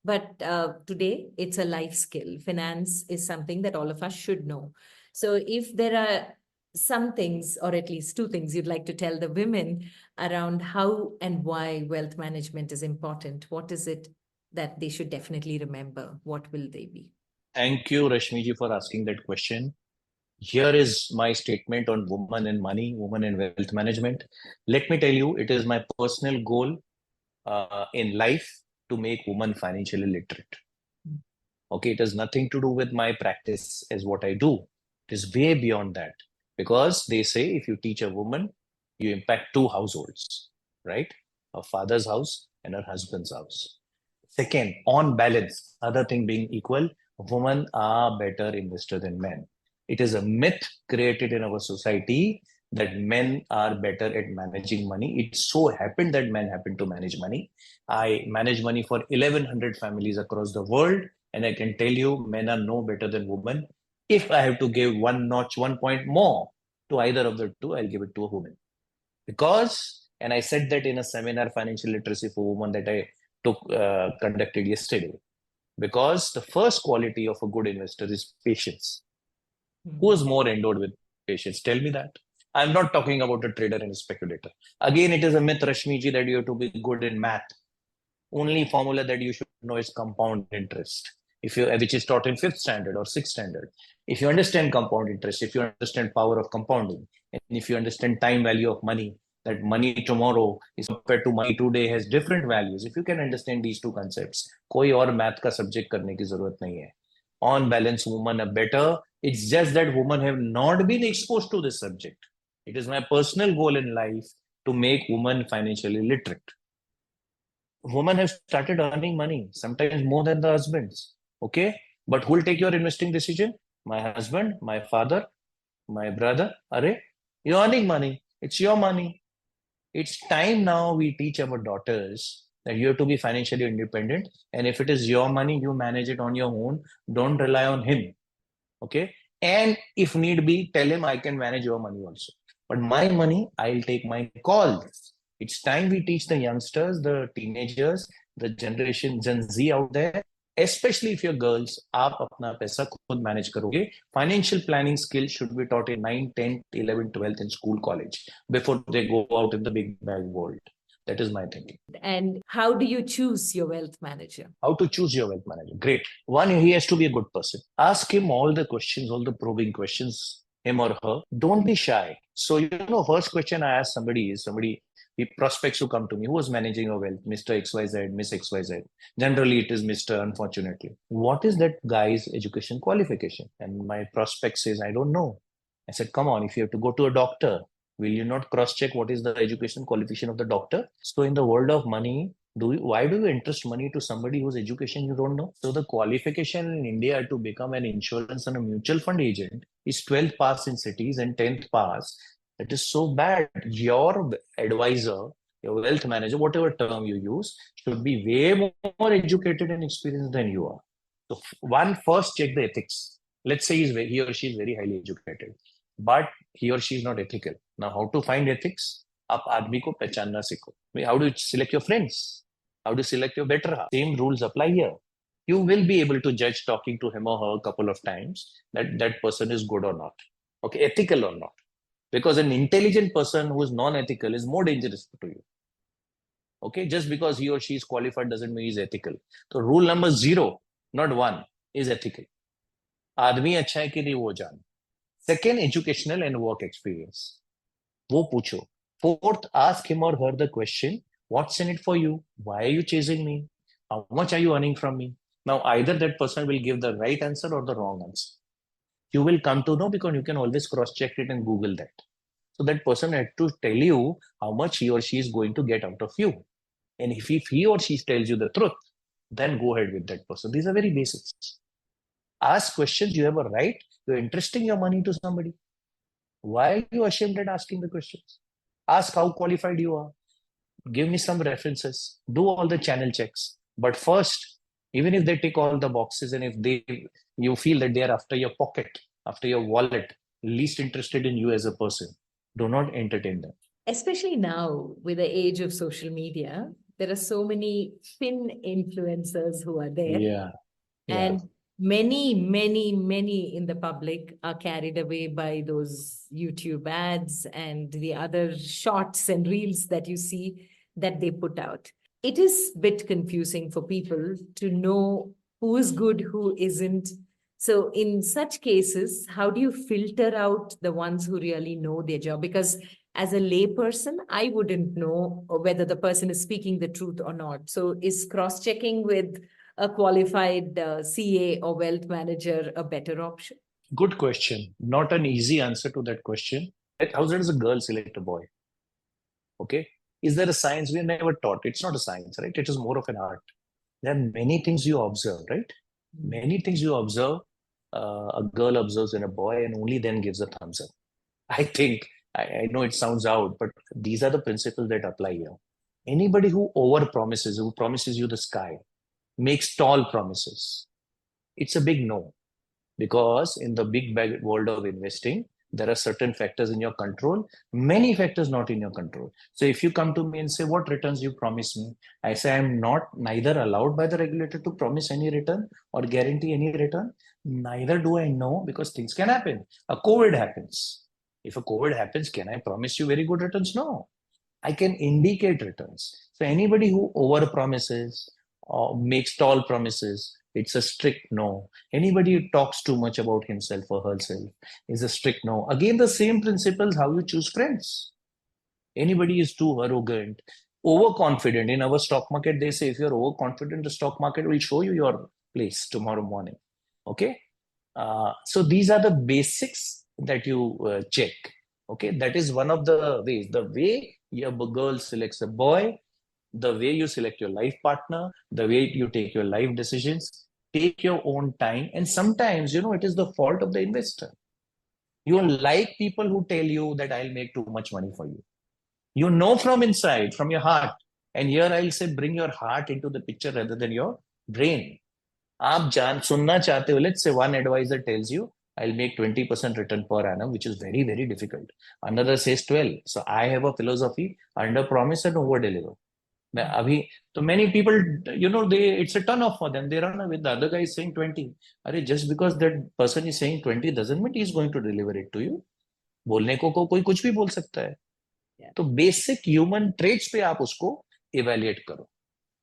But today it's a life skill. Finance is something that all of us should know. So if there are some things, or at least two things you'd like to tell the women around how and why wealth management is important, what is it that they should definitely remember? What will they be? Thank you, Rashmiji, for asking that question. Here is my statement on women and money, women and wealth management. Let me tell you, it is my personal goal in life to make women financially literate. Okay, it has nothing to do with my practice as what I do. It is way beyond that. Because they say if you teach a woman, you impact two households, right? A father's house and her husband's house. Second, on balance, other thing being equal, women are better investors than men. It is a myth created in our society that men are better at managing money. It so happened that men happen to manage money. I manage money for 1,100 families across the world, and I can tell you, men are no better than women. If I have to give one notch, 1 point more to either of the two, I'll give it to a woman. Because, and I said that in a seminar, Financial Literacy for Women, that I conducted yesterday. Because the first quality of a good investor is patience. Who is more endowed with patience? Tell me that. I'm not talking about a trader and a speculator. Again, it is a myth, Rashmiji, that you have to be good in math. Only formula that you should know is compound interest, which is taught in 5th standard or 6th standard. If you understand compound interest, if you understand power of compounding, and if you understand time value of money, that money tomorrow is compared to money today has different values. If you can understand these two concepts, कोई और math का subject करने की जरूरत नहीं है. On balance, women are better. It's just that women have not been exposed to this subject. It is my personal goal in life to make women financially literate. Women have started earning money, sometimes more than the husbands. Okay? But who will take your investing decision? My husband, my father, my brother. Are you're earning money. It's your money. It's time now we teach our daughters that you have to be financially independent. And if it is your money, you manage it on your own. Don't rely on him. Okay? And if need be, tell him I can manage your money also. But my money, I'll take my calls. It's time we teach the youngsters, the teenagers, the generation Gen Z out there, especially if you're girls, आप अपना पैसा खुद manage करोगे. Financial planning skills should be taught in 9, 10, 11, 12 in school, college before they go out in the big bag world. That is my thinking. And how do you choose your wealth manager? How to choose your wealth manager? Great. One, he has to be a good person. Ask him all the questions, all the probing questions, him or her. Don't be shy. So, first question I ask somebody is the prospects who come to me, who is managing your wealth? Mr. XYZ, Miss XYZ. Generally, it is Mr. Unfortunately. What is that guy's education qualification? And my prospect says, I don't know. I said, come on, if you have to go to a doctor, will you not cross-check what is the education qualification of the doctor? So in the world of money, why do you entrust money to somebody whose education you don't know? So the qualification in India to become an insurance and a mutual fund agent is 12th pass in cities and 10th pass. That is so bad. Your advisor, your wealth manager, whatever term you use, should be way more educated and experienced than you are. So first check the ethics. Let's say he or she is very highly educated, but he or she is not ethical. Now, how to find ethics? आप आदमी को पहचानना सीखो. How do you select your friends? How do you select your better half? Same rules apply here. You will be able to judge talking to him or her a couple of times that person is good or not. Okay, ethical or not. Because an intelligent person who is non-ethical is more dangerous to you. Okay, just because he or she is qualified doesn't mean he's ethical. So rule number 0, not 1, is ethical. आदमी अच्छा है कि नहीं वो जान. Second, educational and work experience. वो पूछो. Fourth, ask him or her the question, what's in it for you? Why are you chasing me? How much are you earning from me? Now, either that person will give the right answer or the wrong answer. You will come to know because you can always cross-check it and Google that. So that person had to tell you how much he or she is going to get out of you. And if he or she tells you the truth, then go ahead with that person. These are very basics. Ask questions. You have a right. You're entrusting your money to somebody. Why are you ashamed at asking the questions? Ask how qualified you are. Give me some references. Do all the channel checks. But first, even if they tick all the boxes and if you feel that they are after your pocket, after your wallet, least interested in you as a person, do not entertain them. Especially now with the age of social media, there are so many fin influencers who are there. Yeah. And many in the public are carried away by those YouTube ads and the other shorts and reels that you see that they put out. It is a bit confusing for people to know who is good, who isn't. So in such cases, how do you filter out the ones who really know their job? Because as a layperson, I wouldn't know whether the person is speaking the truth or not. So is cross-checking with a qualified CA or wealth manager a better option? Good question. Not an easy answer to that question. How does a girl select a boy? Okay. Is there a science? We are never taught. It's not a science, right? It is more of an art. There are many things you observe, right? Many things you observe. A girl observes in a boy and only then gives a thumbs up. I think, I know it sounds out, but these are the principles that apply here. Anybody who over promises, who promises you the sky, makes tall promises, it's a big no. Because in the big bag world of investing, there are certain factors in your control, many factors not in your control. So if you come to me and say, what returns you promise me? I say, I'm not neither allowed by the regulator to promise any return or guarantee any return. Neither do I know, because things can happen. A COVID happens. If a COVID happens, can I promise you very good returns? No. I can indicate returns. So anybody who over promises or makes tall promises, it's a strict no. Anybody who talks too much about himself or herself is a strict no. Again, the same principles how you choose friends. Anybody is too arrogant, overconfident. In our stock market, they say if you're overconfident, the stock market will show you your place tomorrow morning. Okay. So these are the basics that you check. Okay. That is one of the ways. The way your girl selects a boy, the way you select your life partner, the way you take your life decisions, take your own time. And sometimes, it is the fault of the investor. You like people who tell you that I'll make too much money for you. You know from inside, from your heart. And here I'll say, bring your heart into the picture rather than your brain. आप सुनना चाहते हो, let's say one advisor tells you, I'll make 20% return per annum, which is very, very difficult. Another says 12. So I have a philosophy, under promise and over deliver. So many people, it's a turn off for them. They run away. The other guy is saying 20. Just because that person is saying 20 doesn't mean he's going to deliver it to you. बोलने को कोई कुछ भी बोल सकता है. तो basic human traits पे आप उसको evaluate करो.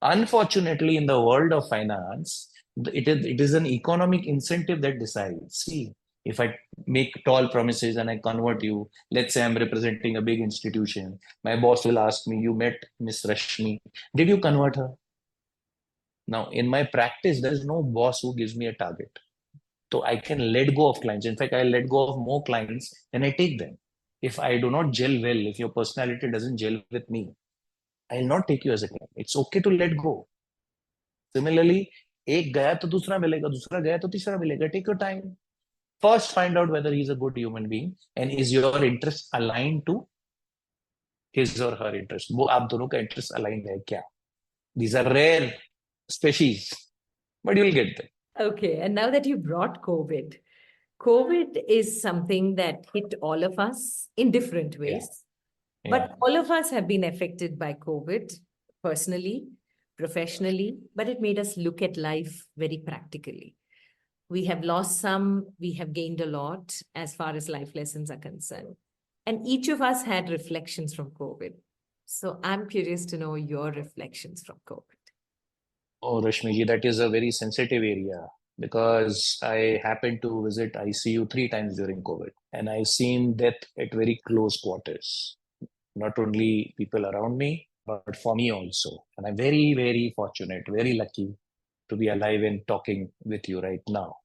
Unfortunately, in the world of finance, it is an economic incentive that decides. See, if I make tall promises and I convert you, let's say I'm representing a big institution, my boss will ask me, you met Miss Rashmi, did you convert her? Now, in my practice, there is no boss who gives me a target. So I can let go of clients. In fact, I let go of more clients than I take them. If I do not gel well, if your personality doesn't gel with me, I will not take you as a client. It's okay to let go. Similarly, एक गया तो दूसरा मिलेगा, दूसरा गया तो तीसरा मिलेगा. Take your time. First, find out whether he's a good human being and is your interest aligned to his or her interest. वो आप दोनों का interest aligned है क्या? These are rare species, but you'll get them. Okay, and now that you brought COVID, COVID is something that hit all of us in different ways. Yeah. But all of us have been affected by COVID personally, professionally, but it made us look at life very practically. We have lost some, we have gained a lot as far as life lessons are concerned. And each of us had reflections from COVID. So I'm curious to know your reflections from COVID. Oh, Rashmi, that is a very sensitive area because I happened to visit ICU 3 times during COVID and I've seen death at very close quarters. Not only people around me, but for me also. And I'm very, very fortunate, very lucky to be alive and talking with you right now.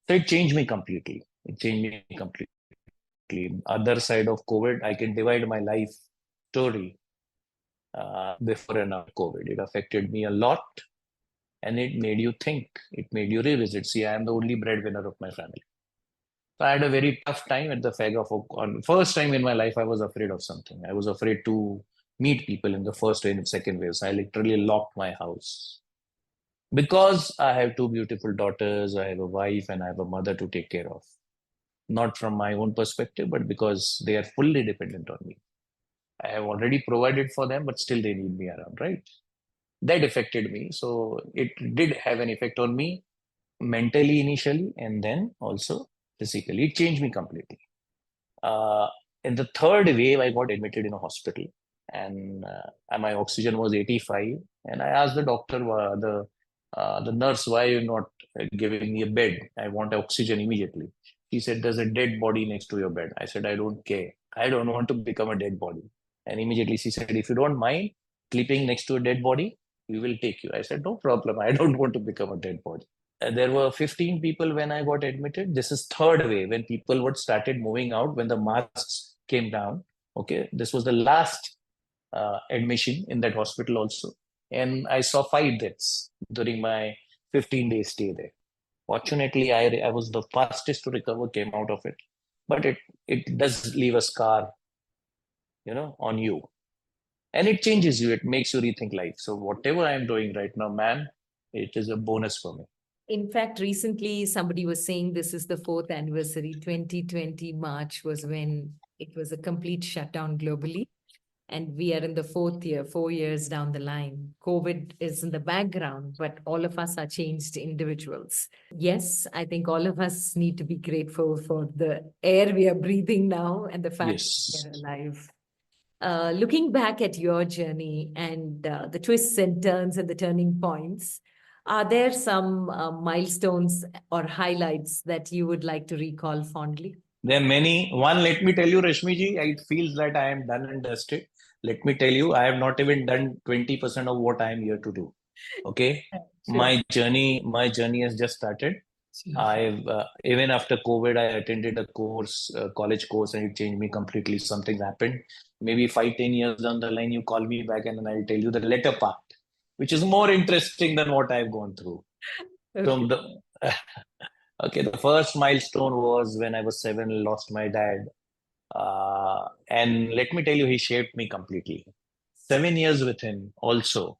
So it changed me completely. It changed me completely. Other side of COVID, I can divide my life story before and after COVID. It affected me a lot. and it made you think. It made you revisit. See, I am the only breadwinner of my family. So I had a very tough time at the fag of first time in my life. I was afraid of something. I was afraid to meet people in the first wave and second wave. So I literally locked my house because I have two beautiful daughters. I have a wife and I have a mother to take care of. Not from my own perspective, but because they are fully dependent on me. I have already provided for them, but still they need me around, right? That affected me. So it did have an effect on me mentally initially, and then also physically. It changed me completely. Uh, in the third wave, I got admitted in a hospital, and my oxygen was 85. And I asked the doctor, the nurse, why are you not giving me a bed? I want oxygen immediately. He said, there's a dead body next to your bed. I said, I don't care. I don't want to become a dead body. And immediately she said, if you don't mind sleeping next to a dead body, we will take you. I said, no problem. I don't want to become a dead body. There were 15 people when I got admitted. This is third wave when people would started moving out when the masks came down. Okay, this was the last admission in that hospital also, and I saw 5 deaths during my 15-day stay there. Fortunately, I was the fastest to recover, came out of it, but it does leave a scar, on you, and it changes you. It makes you rethink life. So whatever I am doing right now, man, it is a bonus for me. In fact, recently somebody was saying this is the fourth anniversary. 2020 March was when it was a complete shutdown globally. And we are in the fourth year, 4 years down the line. COVID is in the background, but all of us are changed individuals. Yes, I think all of us need to be grateful for the air we are breathing now and the fact Yes. that we're alive. Looking back at your journey and the twists and turns and the turning points, are there some milestones or highlights that you would like to recall fondly? There are many. One, let me tell you, Rashmi ji, it feels that I am done and dusted. Let me tell you, I have not even done 20% of what I am here to do. Okay. Sure. My journey has just started. Sure. I've even after COVID, I attended a course, a college course, and it changed me completely. Something happened. Maybe 5, 10 years down the line, you call me back and then I'll tell you the later part, which is more interesting than what I've gone through. Okay. So okay, the first milestone was when I was 7, lost my dad. And let me tell you, he shaped me completely. 7 years with him also.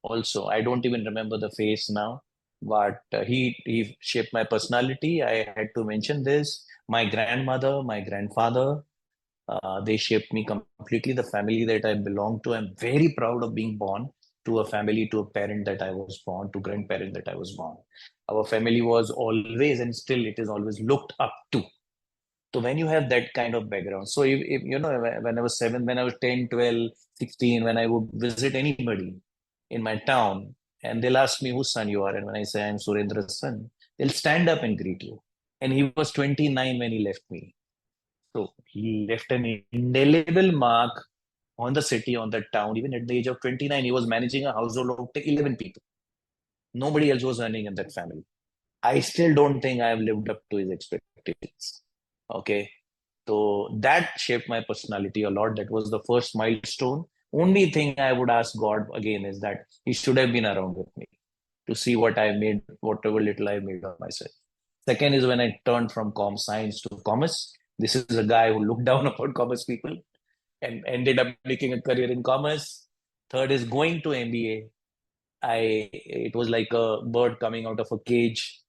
Also, I don't even remember the face now, but he shaped my personality. I had to mention this. My grandmother, my grandfather, they shaped me completely. The family that I belong to, I'm very proud of being born to a family, to a parent that I was born, to grandparent that I was born. Our family was always, and still it is always looked up to. So when you have that kind of background, so if when I was 7, when I was 10, 12, 16, when I would visit anybody in my town, and they'll ask me whose son you are, and when I say I'm Surendra's son, they'll stand up and greet you. And he was 29 when he left me. So he left an indelible mark on the city, on the town. Even at the age of 29, he was managing a household of 11 people. Nobody else was earning in that family. I still don't think I have lived up to his expectations. Okay. So that shaped my personality a lot. That was the first milestone. Only thing I would ask God again is that He should have been around with me to see what I made, whatever little I made of myself. Second is when I turned from com science to commerce. This is a guy who looked down upon commerce people and ended up making a career in commerce. Third is going to MBA. It was like a bird coming out of a cage,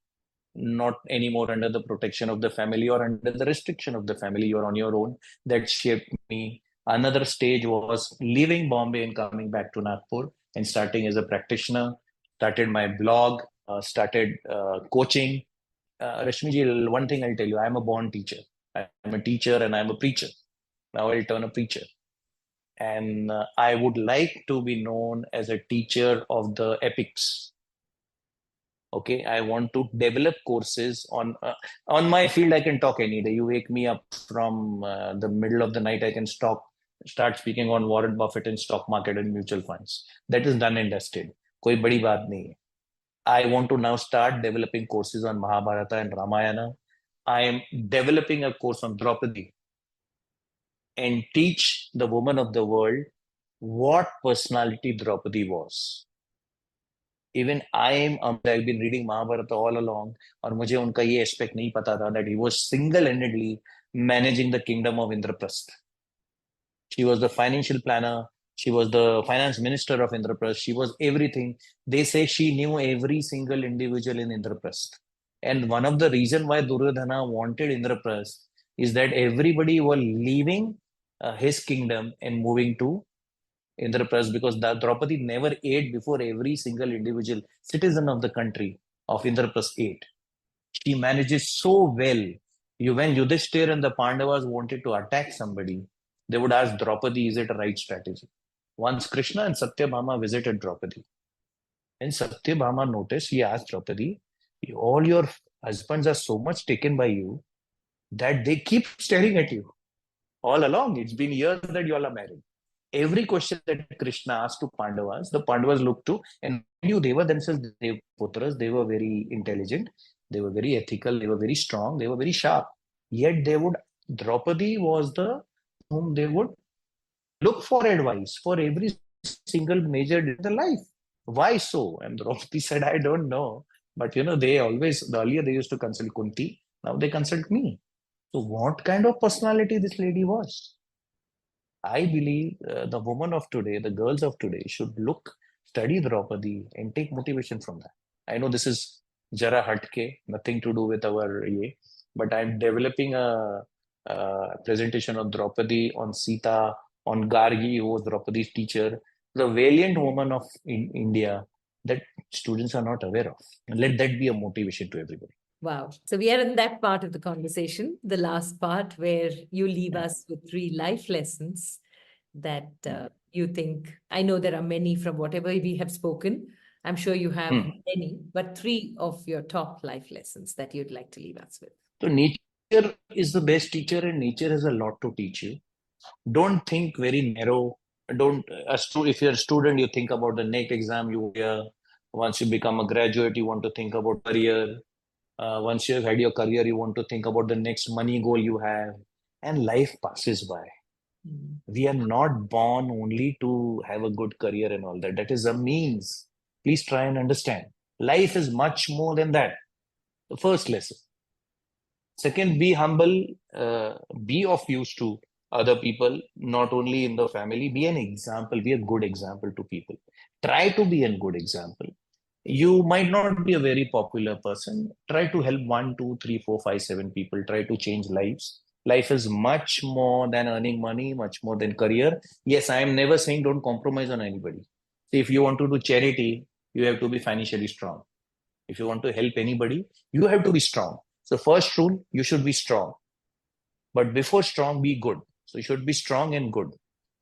not anymore under the protection of the family or under the restriction of the family. You're on your own. That shaped me. Another stage was leaving Bombay and coming back to Nagpur and starting as a practitioner. Started my blog, started coaching. Rashmi ji, one thing I'll tell you, I'm a born teacher. I'm a teacher and I'm a preacher. Now I'll turn a preacher. And I would like to be known as a teacher of the epics. Okay, I want to develop courses on my field. I can talk any day. You wake me up from the middle of the night, I can start speaking on Warren Buffett and stock market and mutual funds. That is done and dusted. कोई बड़ी बात नहीं है. I want to now start developing courses on Mahabharata and Ramayana. I am developing a course on Draupadi and teach the woman of the world what personality Draupadi was. Even I've been reading Mahabharata all along, और मुझे उनका ये aspect नहीं पता था that he was single-handedly managing the kingdom of Indraprastha. She was the financial planner. She was the finance minister of Indraprastha. She was everything. They say she knew every single individual in Indraprastha. And one of the reason why Duryodhana wanted Indraprastha is that everybody was leaving his kingdom and moving to Indraprastha, because the Draupadi never ate before every single individual citizen of the country of Indraprastha ate. She manages so well. When Yudhishthir and the Pandavas wanted to attack somebody, they would ask Draupadi, is it a right strategy? Once Krishna and Satyabhama visited Draupadi, and Satyabhama noticed, he asked Draupadi, all your husbands are so much taken by you that they keep staring at you all along. It's been years that you all are married. Every question that Krishna asked to Pandavas, the Pandavas looked to, and they were themselves Devputras, they were very intelligent, they were very ethical, they were very strong, they were very sharp. Yet Draupadi was the whom they would look for advice for every single major in the life. Why so? And Draupadi said, I don't know. But earlier they used to consult Kunti, now they consult me. So what kind of personality this lady was? I believe the women of today, the girls of today should study Draupadi and take motivation from that. I know this is Jara Hatke, nothing to do with our ye, but I'm developing a presentation on Draupadi, on Sita, on Gargi, who was Draupadi's teacher, the valiant woman of India that students are not aware of. And let that be a motivation to everybody. Wow. So we are in that part of the conversation, the last part where you leave us with 3 life lessons that you think. I know there are many from whatever we have spoken. I'm sure you have many, but 3 of your top life lessons that you'd like to leave us with. So nature is the best teacher, and nature has a lot to teach you. Don't think very narrow. If you're a student, you think about the next exam you hear. Once you become a graduate, you want to think about career. Once you have had your career, you want to think about the next money goal you have. And life passes by. We are not born only to have a good career and all that. That is a means. Please try and understand. Life is much more than that. The first lesson. Second, be humble, be of use to other people, not only in the family. Be an example, be a good example to people. Try to be a good example. You might not be a very popular person. Try to help 1, 2, 3, 4, 5, 7 people. Try to change lives. Life is much more than earning money, much more than career. Yes, I am never saying don't compromise on anybody. See, if you want to do charity, you have to be financially strong. If you want to help anybody, you have to be strong. So first rule, you should be strong. But before strong, be good. So you should be strong and good.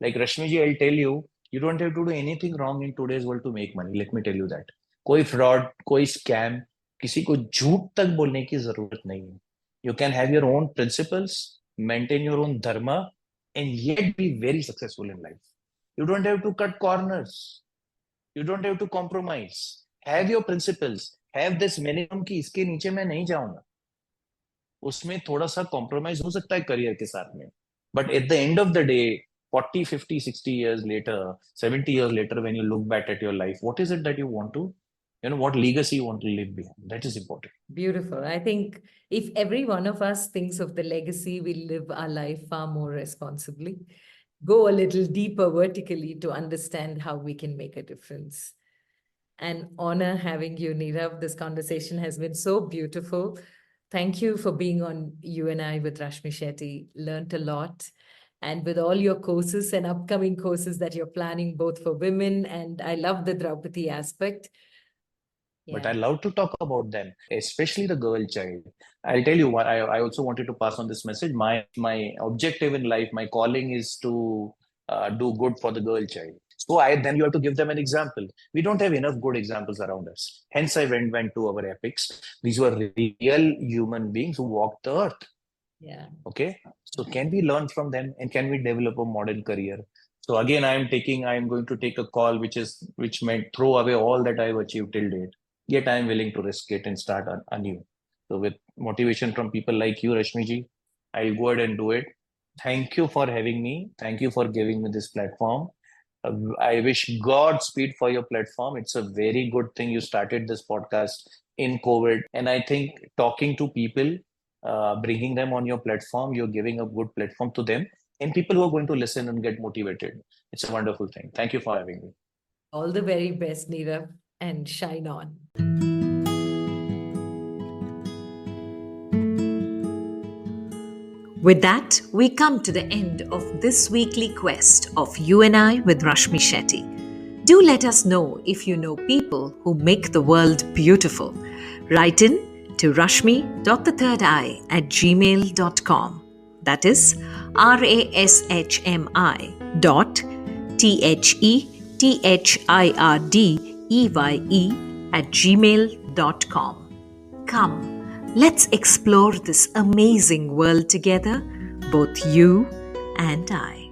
Like Rashmi ji, I'll tell you, you don't have to do anything wrong in today's world to make money. Let me tell you that. कोई fraud, कोई scam, किसी को झूठ तक बोलने की जरूरत नहीं है. You can have your own principles, maintain your own dharma, and yet be very successful in life. You don't have to cut corners. You don't have to compromise. Have your principles. Have this minimum कि इसके नीचे मैं नहीं जाऊंगा. उसमें थोड़ा सा compromise हो सकता है करियर के साथ में, but at the end of the day 40, 50, 60 years later, 70 years later, when you look back at your life, what is it that you want to, what legacy you want to leave behind? That is important. Beautiful. I think if every one of us thinks of the legacy, we live our life far more responsibly, go a little deeper vertically to understand how we can make a difference. An honor having you, Nirav. This conversation has been so beautiful. Thank you for being on You and I with Rashmi Shetty. Learned a lot. And with all your courses and upcoming courses that you're planning, both for women, and I love the Draupadi aspect. But I love to talk about them, especially the girl child. I'll tell you what, I also wanted to pass on this message. My objective in life, my calling is to do good for the girl child. So then you have to give them an example. We don't have enough good examples around us. Hence, I went to our epics. These were real human beings who walked the earth. Yeah. Okay. So can we learn from them, and can we develop a modern career? So again, I'm going to take a call which might throw away all that I've achieved till date. Yet I'm willing to risk it and start anew. So with motivation from people like you, Rashmi ji, I'll go ahead and do it. Thank you for having me. Thank you for giving me this platform. I wish Godspeed for your platform. It's a very good thing you started this podcast in COVID. And I think talking to people, bringing them on your platform, you're giving a good platform to them and people who are going to listen and get motivated. It's a wonderful thing. Thank you for having me. All the very best, Nirav, and shine on. With that, we come to the end of this weekly quest of You and I with Rashmi Shetty. Do let us know if you know people who make the world beautiful. Write in to rashmi.thethirdeye@gmail.com. That is rashmi.thhirdeye@gmail.com. Come, let's explore this amazing world together, both you and I.